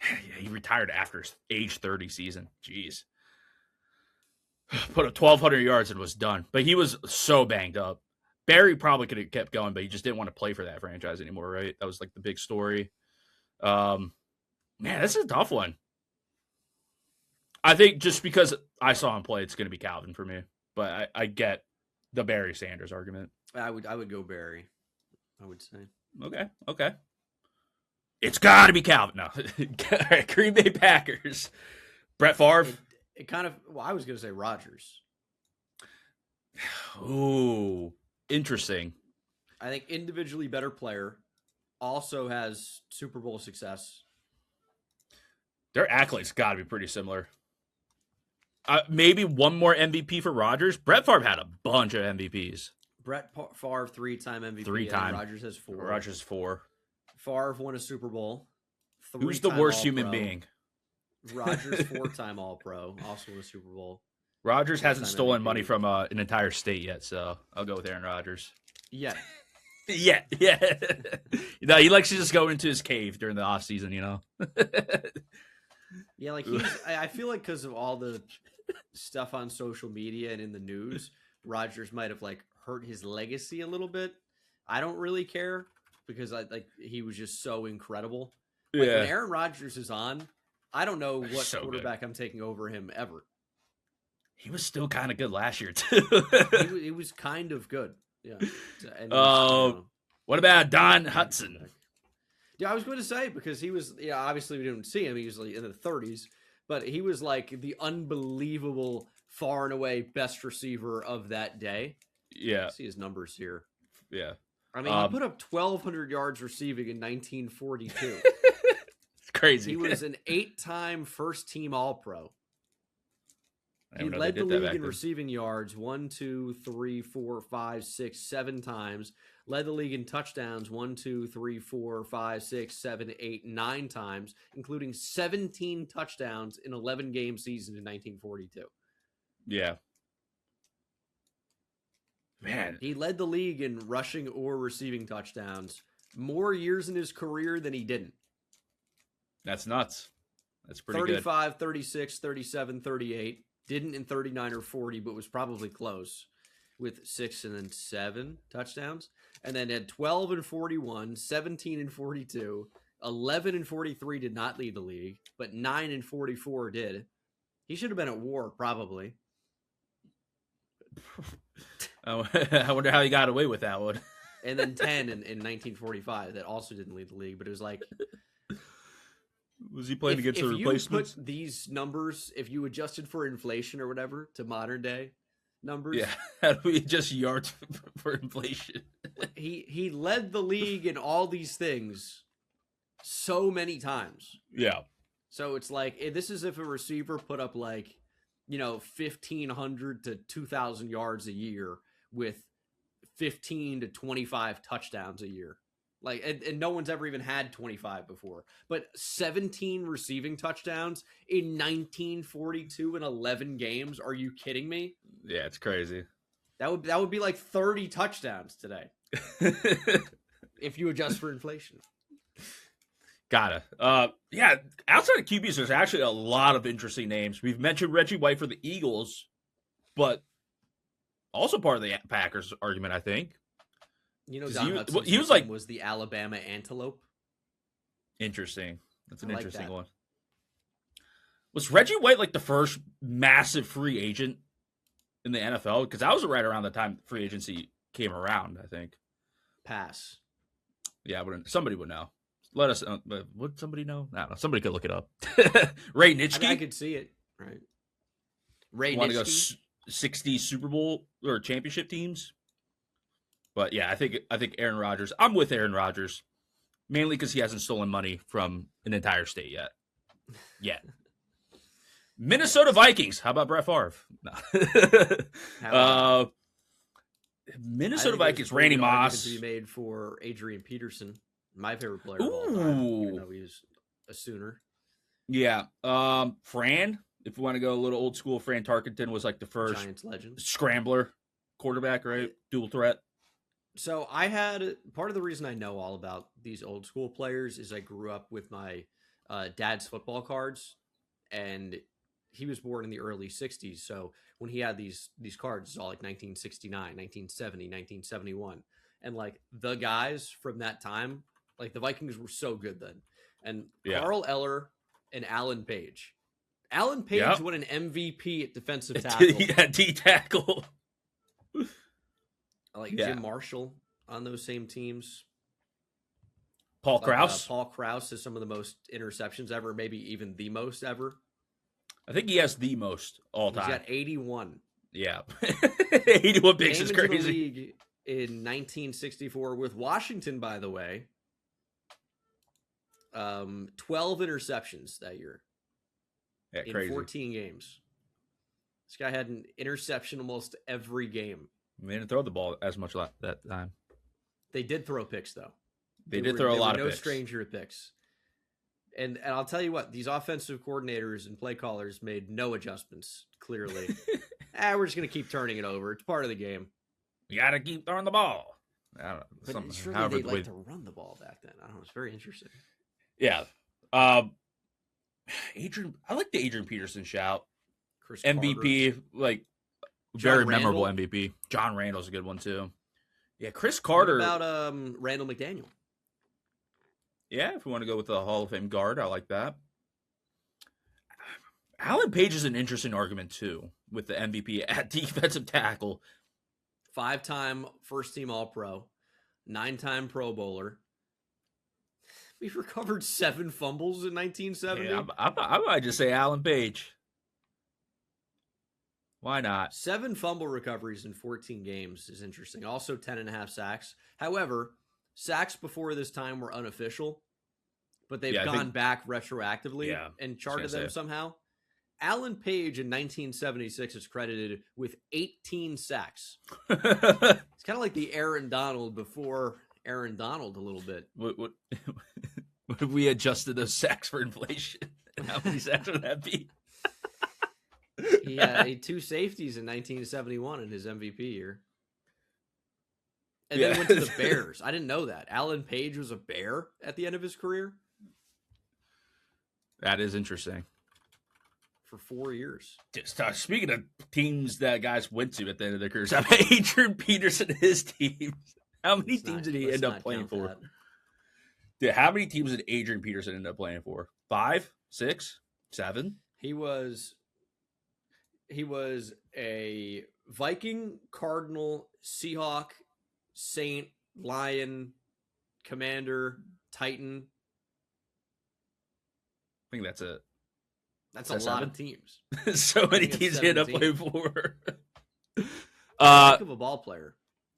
Yeah, he retired after his age 30 season. Jeez. Put up 1,200 yards and was done. But he was so banged up. Barry probably could have kept going, but he just didn't want to play for that franchise anymore, right? That was the big story. Man, this is a tough one. I think just because I saw him play, it's going to be Calvin for me. But I get the Barry Sanders argument. I would go Barry. I would say. Okay. It's got to be Calvin. No. Green Bay Packers. Brett Favre. It kind of, I was going to say Rodgers. Ooh, interesting. I think individually better player, also has Super Bowl success. Their accolades got to be pretty similar. Maybe one more MVP for Rodgers. Brett Favre had a bunch of MVPs. Brett Favre, 3-time MVP. 3-time. Rodgers has 4. Rodgers 4. Favre won a Super Bowl. Who's the worst All-Pro. Human being? Rodgers, 4-time All-Pro, also won a Super Bowl. Rodgers hasn't stolen money from an entire state yet, so I'll go with Aaron Rodgers. Yeah. Yeah. No, he likes to just go into his cave during the off season, Yeah, I feel because of all the stuff on social media and in the news, Rodgers might have hurt his legacy a little bit. I don't really care because he was just so incredible. When Aaron Rodgers is on, I don't know what quarterback I'm taking over him ever. He was still kind of good last year too. He was kind of good. Yeah. What about Don Hudson? Yeah, I was going to say because he was. Yeah, obviously we didn't see him. He was in the 30s, but he was the unbelievable, far and away best receiver of that day. Yeah, see his numbers here. Yeah, I mean, he put up 1,200 yards receiving in 1942. It's crazy. He was an 8-time first-team All-Pro. He led the league in receiving yards 1, 2, 3, 4, 5, 6, 7 times. Led the league in touchdowns 1, 2, 3, 4, 5, 6, 7, 8, 9 times, including 17 touchdowns in 11-game season in 1942. Yeah. Man. He led the league in rushing or receiving touchdowns more years in his career than he didn't. That's nuts. That's pretty 35, 36, 37, 38. Didn't in 39 or 40, but was probably close with 6 and then 7 touchdowns. And then had 12 and 41, 17 and 42, 11 and 43 did not lead the league, but 9 and 44 did. He should have been at war, probably. I wonder how he got away with that one. And then 10 in 1945 that also didn't lead the league, but it was like... Was he playing against the replacements? If you put these numbers, if you adjusted for inflation or whatever to modern day numbers... Yeah, how do we adjust yards for inflation? he led the league in all these things so many times. Yeah. So it's like, this is if a receiver put up like, 1,500 to 2,000 yards a year with 15 to 25 touchdowns a year. Like, and no one's ever even had 25 before, but 17 receiving touchdowns in 1942 in 11 games. Are you kidding me? Yeah, it's crazy. That would be like 30 touchdowns today. If you adjust for inflation. Gotta. Yeah, outside of QBs, there's actually a lot of interesting names. We've mentioned Reggie White for the Eagles, but also part of the Packers argument, I think. Don Hudson was the Alabama antelope. Interesting. That's an interesting one. Was Reggie White like the first massive free agent in the NFL? Because that was right around the time free agency came around, I think. Pass. Yeah, somebody would know. Let us know. Would somebody know? I don't know. Somebody could look it up. Ray Nitschke? I could see it. Right. Ray Want Nitschke? to go 60 Super Bowl or championship teams? But yeah, I think Aaron Rodgers. I'm with Aaron Rodgers, mainly because he hasn't stolen money from an entire state yet. Minnesota Vikings. How about Brett Favre? No. Minnesota Vikings. Randy Moss. To be made for Adrian Peterson, my favorite player of all time, even though he was a Sooner. Yeah. Fran. If we want to go a little old school, Fran Tarkenton was like the first Giants legend, scrambler quarterback, right? Dual threat. So I had part of the reason I know all about these old school players is I grew up with my dad's football cards, and he was born in the early 60s. So when he had these cards, it's all like 1969, 1970, 1971. And like the guys from that time, like the Vikings were so good then. And Carl Eller and Alan Page. Alan Page won an MVP at defensive tackle. Yeah, D tackle. Like Jim Marshall on those same teams. Paul Krause. Paul Krause has some of the most interceptions ever, maybe even the most ever. I think he has the most all time. He's got 81. Yeah. 81 picks is crazy. The league in 1964 with Washington, by the way. 12 interceptions that year. Yeah, in crazy. 14 games. This guy had an interception almost every game. They didn't throw the ball as much that time. They did throw picks, though. They did throw a lot of picks. No stranger to picks. And I'll tell you what, these offensive coordinators and play callers made no adjustments, clearly. We're just going to keep turning it over. It's part of the game. You got to keep throwing the ball. I don't know. But surely they like to run the ball back then. I don't know. It's very interesting. Yeah. Adrian, I like the Adrian Peterson shout. Chris MVP, Carter. like John very Randall. memorable MVP. John Randall's a good one too. Yeah, Chris Carter. What about Randall McDaniel? Yeah, if we want to go with the Hall of Fame guard, I like that. Alan Page is an interesting argument too with the MVP at defensive tackle. 5-time first-team All-Pro, 9-time Pro Bowler. We recovered 7 fumbles in 1970. Yeah, I might just say Alan Page. Why not? 7 fumble recoveries in 14 games is interesting. Also 10.5 sacks. However, sacks before this time were unofficial, but they've gone back retroactively and charted them somehow. Alan Page in 1976 is credited with 18 sacks. It's kind of like the Aaron Donald before Aaron Donald a little bit. What if we adjusted those sacks for inflation? How many sacks would that be? He had 2 safeties in 1971 in his MVP year. And then went to the Bears. I didn't know that. Alan Page was a Bear at the end of his career. That is interesting. For 4 years. Just speaking of teams that guys went to at the end of their careers, I mean, Adrian Peterson and his teams. How many teams did he end up playing for? Dude, how many teams did Adrian Peterson end up playing for? 5, 6, 7? He was a Viking, Cardinal, Seahawk, Saint, Lion, Commander, Titan. I think that's it. That's a lot of teams. So many teams he ended up playing for. Heck of a ball player.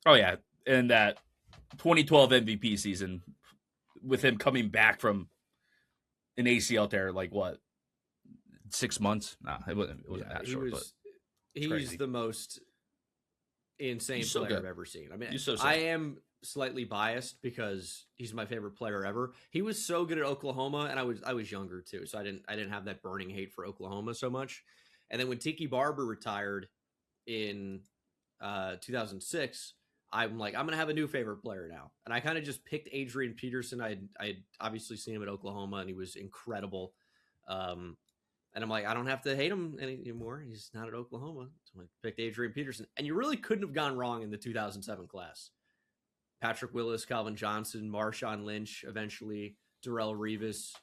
Oh, yeah. And that 2012 MVP season, with him coming back from an ACL tear, like what, 6 months? No, it wasn't that short. He's the most insane player I've ever seen. I mean, I am slightly biased because he's my favorite player ever. He was so good at Oklahoma, and I was younger too, so I didn't have that burning hate for Oklahoma so much. And then when Tiki Barber retired in 2006, I'm like, I'm gonna have a new favorite player now, and I kind of just picked Adrian Peterson. I had obviously seen him at Oklahoma, and he was incredible. And I'm like, I don't have to hate him anymore. He's not at Oklahoma, so I picked Adrian Peterson. And you really couldn't have gone wrong in the 2007 class. Patrick Willis, Calvin Johnson, Marshawn Lynch, eventually Darrelle Revis.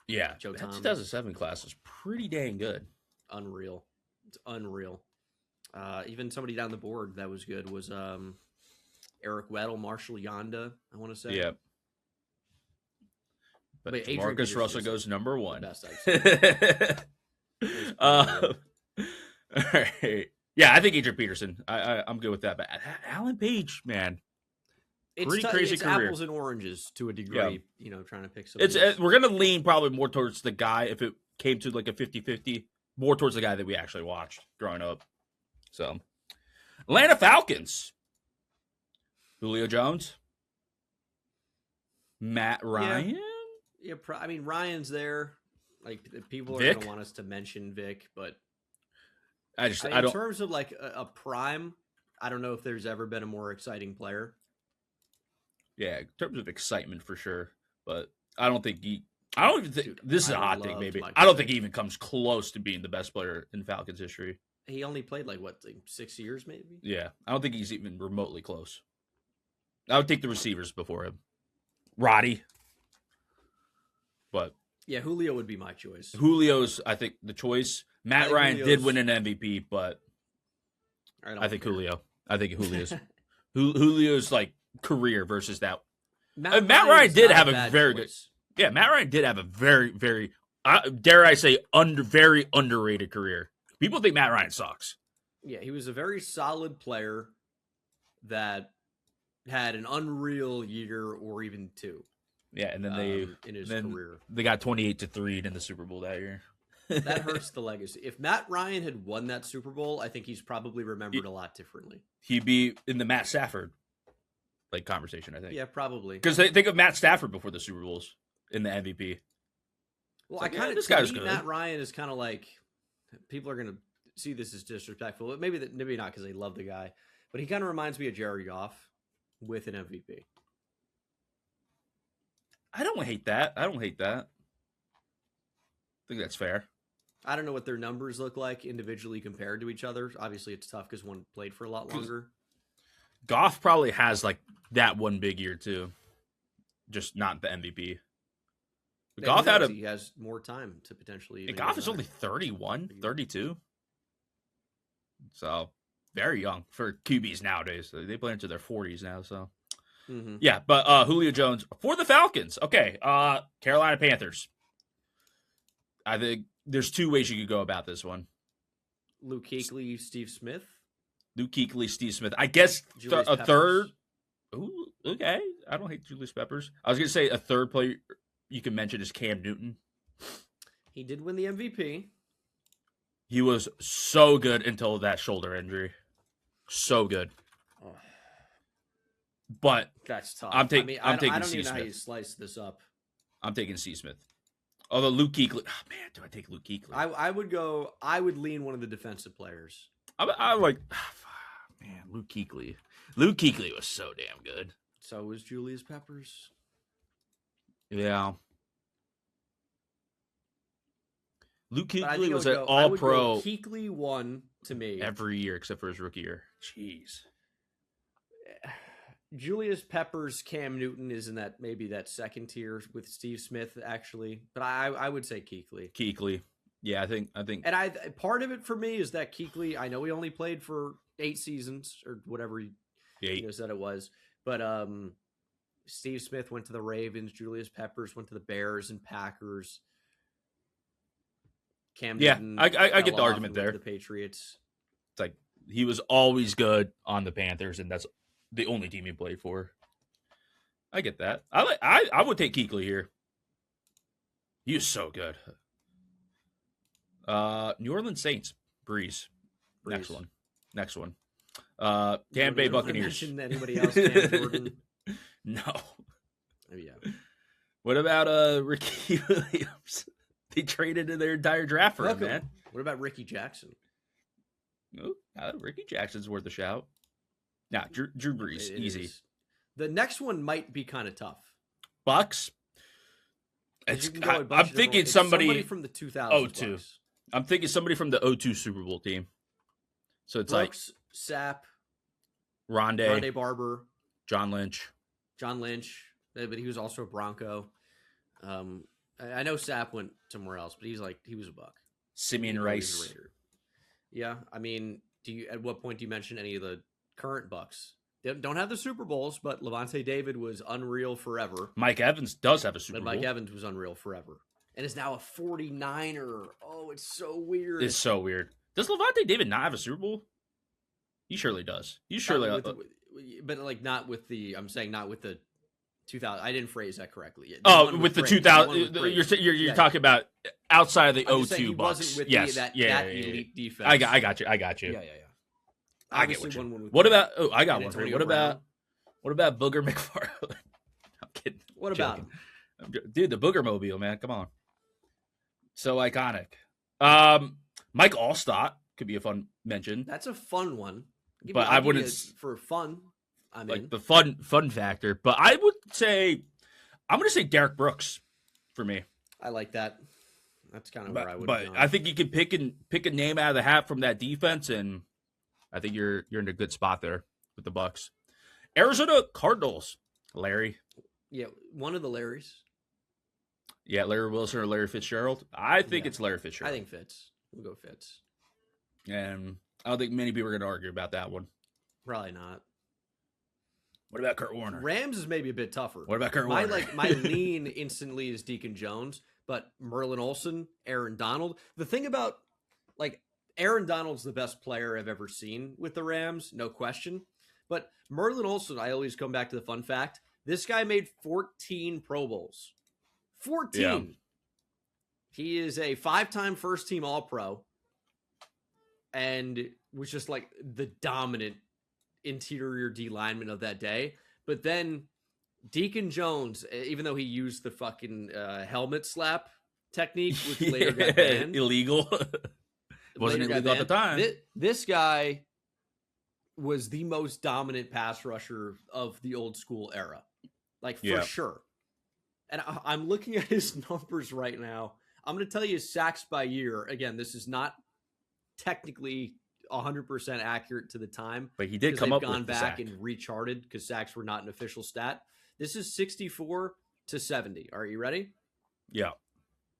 Yeah, Joe Thomas. 2007 class was pretty dang good. Unreal. It's unreal. Even somebody down the board that was good was Eric Weddle, Marshall Yonda, I want to say. Yeah. But Marcus Russell goes number 1. Best I've seen. All right. Yeah, I think Adrian Peterson. I'm good with that. But Alan Page, man, pretty crazy it's career. Apples and oranges to a degree. Yeah. Trying to pick some. We're gonna lean probably more towards the guy if it came to like a 50-50, more towards the guy that we actually watched growing up. So, Atlanta Falcons. Julio Jones, Matt Ryan. Yeah, I mean Ryan's there. Like people are Vic? gonna want us to mention Vic, but. I don't. In terms of like a prime, I don't know if there's ever been a more exciting player. Yeah, in terms of excitement for sure, but I don't think he. I don't even think this is a hot take. Maybe I don't think he even comes close to being the best player in Falcons history. He only played like 6 years, maybe. Yeah, I don't think he's even remotely close. I would take the receivers before him, Roddy. But yeah, Julio would be my choice. Julio's, I think, the choice. Matt Ryan did win an MVP, but I think Julio. I think Julio's like career versus that. Matt Ryan did have a very good. Yeah, Matt Ryan did have a very, very, dare I say, very underrated career. People think Matt Ryan sucks. Yeah, he was a very solid player that had an unreal year or even two. Yeah, and then in his career they got 28-3 in the Super Bowl that year. That hurts the legacy. If Matt Ryan had won that Super Bowl, I think he's probably remembered a lot differently. He'd be in the Matt Stafford conversation, I think. Yeah, probably. Because they think of Matt Stafford before the Super Bowls in the MVP. Well, I kind of this guy's good. Matt Ryan is kind of like people are going to see this as disrespectful, but maybe not because they love the guy. But he kind of reminds me of Jared Goff with an MVP. I don't hate that. I think that's fair. I don't know what their numbers look like individually compared to each other. Obviously, it's tough because one played for a lot longer. Goff probably has like that one big year too, just not the MVP. Yeah, Goff he has more time to potentially. Goff is only 31, 32. So very young for QBs nowadays. They play into their 40s now. So yeah, but Julio Jones for the Falcons. Okay, Carolina Panthers. I think there's two ways you could go about this one. Luke Kuechly, Steve Smith. Luke Kuechly, Steve Smith. I guess a third. Ooh, okay. I don't hate Julius Peppers. I was going to say a third player you can mention is Cam Newton. He did win the MVP. He was so good until that shoulder injury. So good. Oh. But that's tough. I'm taking I don't C. even know Smith. how you slice this up. I'm taking C. Smith. Although Luke Kuechly, do I take Luke Kuechly? I would lean one of the defensive players. I'm like, man, Luke Kuechly. Luke Kuechly was so damn good. So was Julius Peppers. Yeah. Luke Kuechly was an All-Pro. Kuechly won to me every year except for his rookie year. Jeez. Julius Peppers, Cam Newton is in that second tier with Steve Smith actually, but I would say Kuechly. Kuechly, yeah, I think, and part of it for me is that Kuechly. I know he only played for 8 seasons or whatever he said it was, but Steve Smith went to the Ravens. Julius Peppers went to the Bears and Packers. Cam Newton, I get the argument there. The Patriots. It's like he was always good on the Panthers, and that's the only team he played for. I get that. I would take Kuechly here. He was so good. New Orleans Saints, Breeze. Next one. Tampa Bay Buccaneers. Anybody else? Cam Jordan? No. Oh, yeah. What about Ricky Williams? They traded their entire draft for him, man. What about Ricky Jackson? Oh, Ricky Jackson's worth a shout. Nah, Drew Brees, easy. The next one might be kind of tough. Bucks. I'm thinking somebody from the 2002. I'm thinking somebody from the 02 Super Bowl team. So it's Brooks, Sapp, Rondé Barber, John Lynch, but he was also a Bronco. I know Sapp went somewhere else, but he was a Buck. Simeon Rice. Yeah, I mean, at what point do you mention any of the current Bucks? They don't have the Super Bowls, but Levante David was unreal forever. Mike Evans does have a Super Bowl. Mike Evans was unreal forever. And is now a 49er. Oh, it's so weird. It's so weird. Does Levante David not have a Super Bowl? He surely does. But like not with the. I'm saying not with the 2000. I didn't phrase that correctly. With the 2000. You're talking about outside of the 02 Bucks. Yes. That elite defense. I got you. Yeah. I get what you. What about? Oh, I got one for you. What about Booger McFarland? I'm kidding. What about him? Dude, the Booger Mobile, man. Come on. So iconic. Mike Allstott could be a fun mention. That's a fun one. But I wouldn't for fun. The fun factor. But I would say I'm going to say Derek Brooks for me. I like that. That's kind of where I would. But I think you can pick a name out of the hat from that defense, and I think you're in a good spot there with the Bucks. Arizona Cardinals, Larry. Yeah, one of the Larrys. Yeah, Larry Wilson or Larry Fitzgerald. I think it's Larry Fitzgerald. I think Fitz. We'll go Fitz. And I don't think many people are going to argue about that one. Probably not. What about Kurt Warner? Rams is maybe a bit tougher. What about Kurt Warner? My lean instantly is Deacon Jones, but Merlin Olsen, Aaron Donald. The thing about Aaron Donald's the best player I've ever seen with the Rams, no question. But Merlin Olsen, I always come back to the fun fact. This guy made 14 Pro Bowls. 14. Yeah. He is a 5-time first-team All-Pro and was just like the dominant interior D lineman of that day. But then Deacon Jones, even though he used the fucking helmet slap technique, which later got banned. Illegal. It wasn't illegal at the time. This guy was the most dominant pass rusher of the old school era. For sure. And I'm looking at his numbers right now. I'm going to tell you sacks by year. Again, this is not technically 100% accurate to the time. But he did come up with gone back and recharted because sacks were not an official stat. This is 64 to 70. Are you ready? Yeah.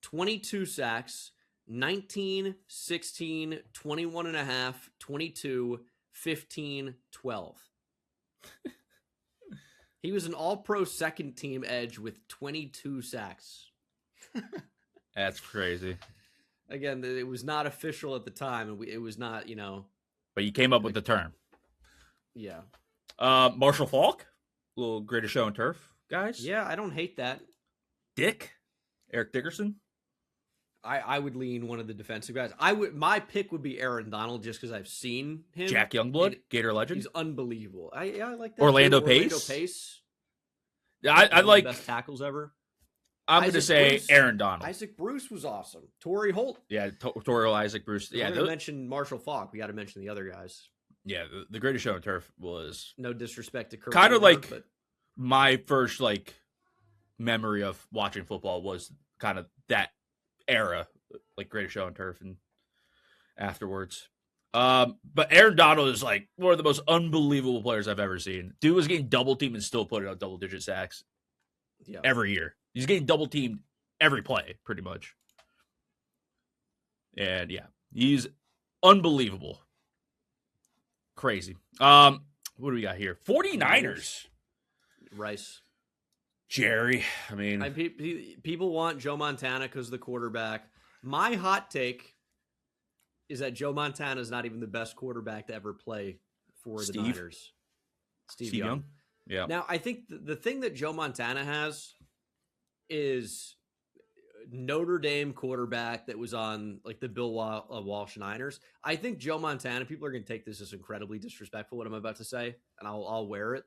22 sacks, 19, 16, 21 and a half, 22, 15, 12. He was an all-pro second-team edge with 22 sacks. That's crazy. Again, it was not official at the time, and it was not, But you came up with the term. Yeah. Marshall Faulk, a little Greatest Show on Turf, guys. Yeah, I don't hate that. Eric Dickerson. I would lean one of the defensive guys. My pick would be Aaron Donald just because I've seen him. Jack Youngblood, Gator legend. He's unbelievable. I like that. Orlando Pace. Yeah, I like the best tackles ever. I'm going to say Aaron Donald. Isaac Bruce was awesome. Torrey Holt. Yeah, Torrey Isaac Bruce. Yeah, we mentioned Marshall Faulk. We got to mention the other guys. Yeah, the Greatest Show on Turf was no disrespect to Kurt. Kind of my first memory of watching football was kind of that era like greatest show on turf and afterwards. But Aaron Donald is like one of the most unbelievable players I've ever seen. Dude was getting double teamed and still putting out double-digit sacks every year. He's getting double teamed every play, pretty much. And yeah, he's unbelievable. Crazy. What do we got here? 49ers. Rice. Jerry. I mean, people want Joe Montana because of the quarterback. My hot take is that Joe Montana is not even the best quarterback to ever play for the Niners. Steve Young. Yeah. Now, I think the thing that Joe Montana has is Notre Dame quarterback that was on like the Bill Walsh Niners. I think Joe Montana, people are going to take this as incredibly disrespectful, what I'm about to say, and I'll wear it.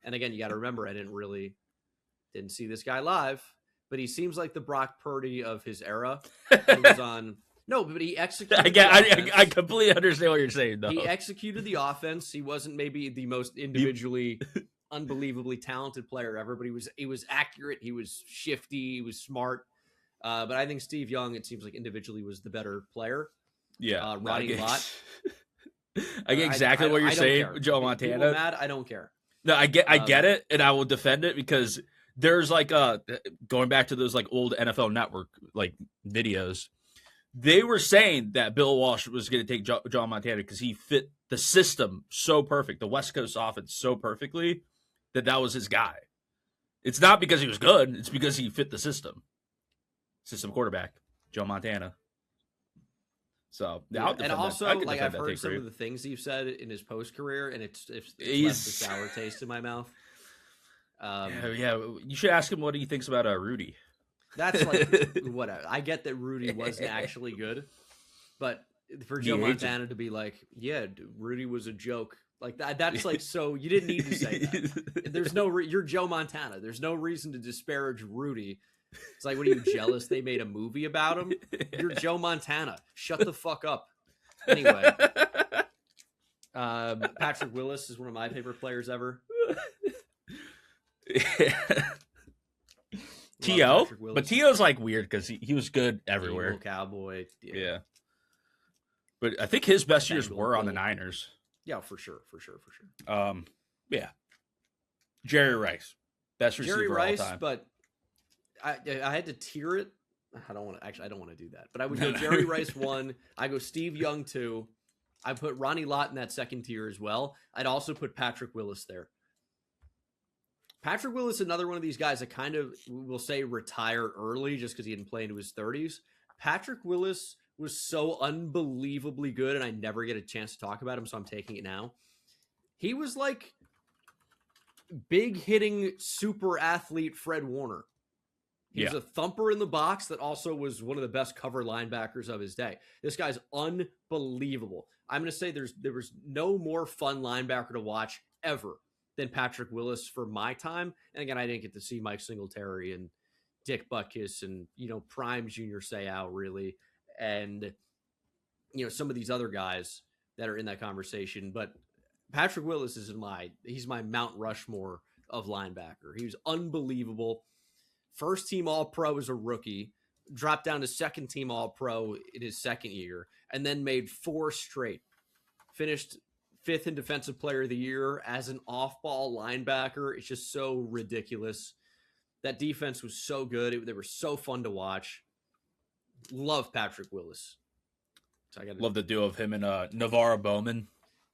And again, you got to remember, I didn't see this guy live, but he seems like the Brock Purdy of his era. He was on... No, but he executed I completely understand what you're saying, though. He executed the offense. He wasn't maybe the most individually unbelievably talented player ever, but he was accurate. He was shifty. He was smart. But I think Steve Young, it seems like individually, was the better player. Yeah. Ronnie Lott. I get exactly what you're saying, care. Joe Montana. People mad, I don't care. No, I get it, and I will defend it because there's like going back to those like old NFL Network like videos. They were saying that Bill Walsh was going to take John Montana because he fit the system so perfect, the West Coast offense so perfectly that was his guy. It's not because he was good; it's because he fit the system. System quarterback, Joe Montana. So yeah, and also like I've heard some of the things you've said in his post career, and it's left a sour taste in my mouth. Yeah, you should ask him what he thinks about Rudy. That's like whatever. I get that Rudy wasn't actually good, but for Joe Montana to be like, yeah, dude, Rudy was a joke. Like that's like, so you didn't need to say that. There's no, you're Joe Montana. There's no reason to disparage Rudy. It's like, what are you, jealous they made a movie about him? You're Joe Montana. Shut the fuck up. Anyway, Patrick Willis is one of my favorite players ever. T.O., but T.O.'s like weird because he was good everywhere. Evil Cowboy. Yeah. But I think his best years were on the Niners. Yeah, for sure. Yeah. Jerry Rice. Best receiver Jerry Rice, all time. But I had to tier it. I don't want to do that. But I would go Jerry Rice 1. I go Steve Young 2. I put Ronnie Lott in that second tier as well. I'd also put Patrick Willis there. Patrick Willis, another one of these guys that kind of, we'll say, retired early just because he didn't play into his 30s. Patrick Willis was so unbelievably good, and I never get a chance to talk about him, so I'm taking it now. He was like big hitting super athlete Fred Warner. He was a thumper in the box that also was one of the best cover linebackers of his day. This guy's unbelievable. I'm going to say there was no more fun linebacker to watch ever than Patrick Willis for my time. And again, I didn't get to see Mike Singletary and Dick Butkus and, prime Junior Seau really. And, some of these other guys that are in that conversation. But Patrick Willis is he's my Mount Rushmore of linebacker. He was unbelievable. First team All-Pro as a rookie, dropped down to second team All-Pro in his second year, and then made 4 straight. Finished 5th in Defensive Player of the Year as an off-ball linebacker. It's just so ridiculous. That defense was so good. They were so fun to watch. Love Patrick Willis. So love the duo of him and Navarro Bowman.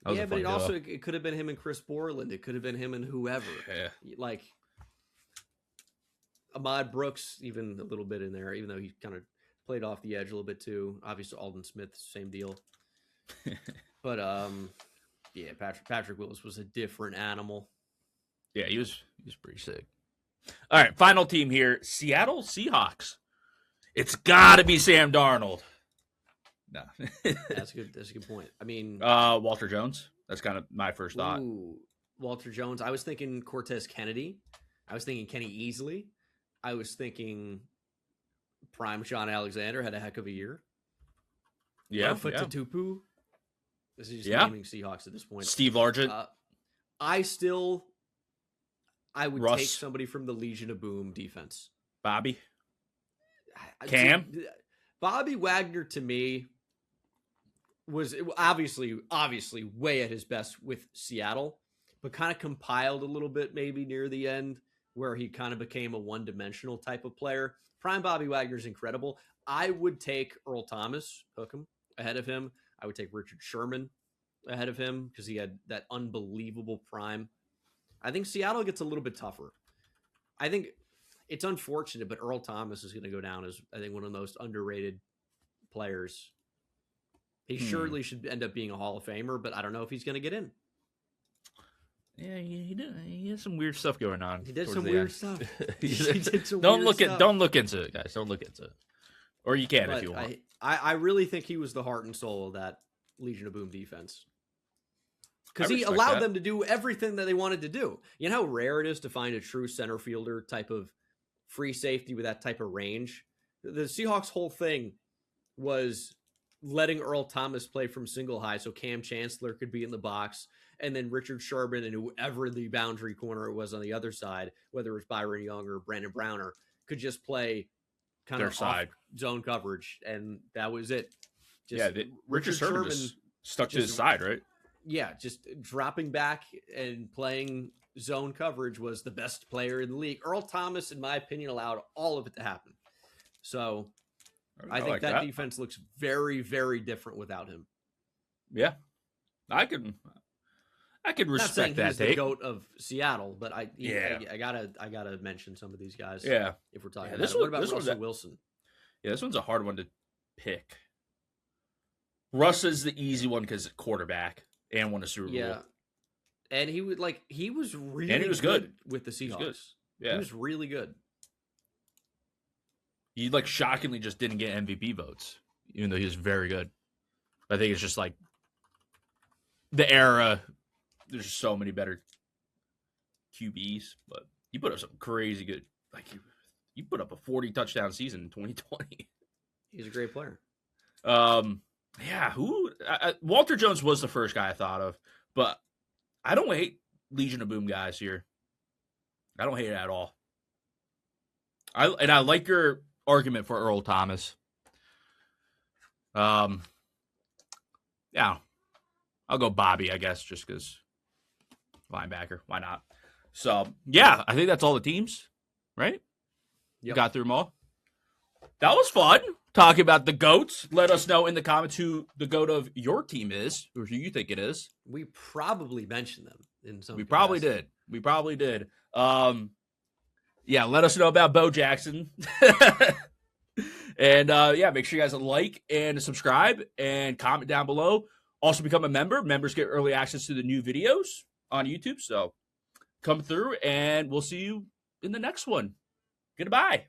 Yeah, but it could have been him and Chris Borland. It could have been him and whoever. Yeah. Like Ahmad Brooks, even a little bit in there, even though he kind of played off the edge a little bit too. Obviously, Alden Smith, same deal. But yeah, Patrick Willis was a different animal. Yeah, he was pretty sick. All right, final team here, Seattle Seahawks. It's got to be Sam Darnold. No, that's a good point. I mean, Walter Jones. That's kind of my first thought. Ooh, Walter Jones. I was thinking Cortez Kennedy. I was thinking Kenny Easley. I was thinking prime Sean Alexander had a heck of a year. Yeah, Tupu. This is just naming Seahawks at this point. Steve Largent. I would Russ. take somebody from the Legion of Boom defense. Bobby. Cam. Bobby Wagner to me was obviously way at his best with Seattle, but kind of compiled a little bit maybe near the end where he kind of became a one-dimensional type of player. Prime Bobby Wagner's incredible. I would take Earl Thomas, hook him, ahead of him. I would take Richard Sherman ahead of him because he had that unbelievable prime. I think Seattle gets a little bit tougher. I think it's unfortunate, but Earl Thomas is going to go down as, I think, one of the most underrated players. He surely should end up being a Hall of Famer, but I don't know if he's going to get in. Yeah, he has some weird stuff going on. He did some weird stuff. Don't look into it, guys. Don't look into it. Or you can if you want. I really think he was the heart and soul of that Legion of Boom defense. Because he allowed them to do everything that they wanted to do. You know how rare it is to find a true center fielder type of free safety with that type of range? The Seahawks' whole thing was letting Earl Thomas play from single high so Cam Chancellor could be in the box, and then Richard Sherman and whoever the boundary corner was on the other side, whether it was Byron Young or Brandon Browner, could just play kind of off zone coverage, and that was it. Richard Sherman just stuck to his side, right? Yeah, just dropping back and playing zone coverage was the best player in the league. Earl Thomas, in my opinion, allowed all of it to happen. So I think that defense looks very, very different without him. Yeah, I can respect that. He's the GOAT of Seattle, but I gotta mention some of these guys. Yeah, if we're talking about what about Russell Wilson? Yeah, this one's a hard one to pick. Russ is the easy one because quarterback and won a Super Bowl. Yeah, and he was really good with the Seahawks. Yeah, he was really good. He shockingly just didn't get MVP votes, even though he was very good. I think it's just the era. There's so many better QBs, but he put up some crazy good. He put up a 40 touchdown season in 2020. He's a great player. Yeah. Walter Jones was the first guy I thought of, but I don't hate Legion of Boom guys here. I don't hate it at all. I like your argument for Earl Thomas. Yeah, I'll go Bobby, I guess, just because linebacker. Why not? So, yeah, I think that's all the teams, right? Yep. Got through them all. That was fun talking about the GOATs. Let us know in the comments who the GOAT of your team is, or who you think it is. We probably mentioned them in some. We probably did. Yeah, let us know about Bo Jackson. And make sure you guys like and subscribe and comment down below. Also become a member. Members get early access to the new videos on YouTube. So come through and we'll see you in the next one. Goodbye.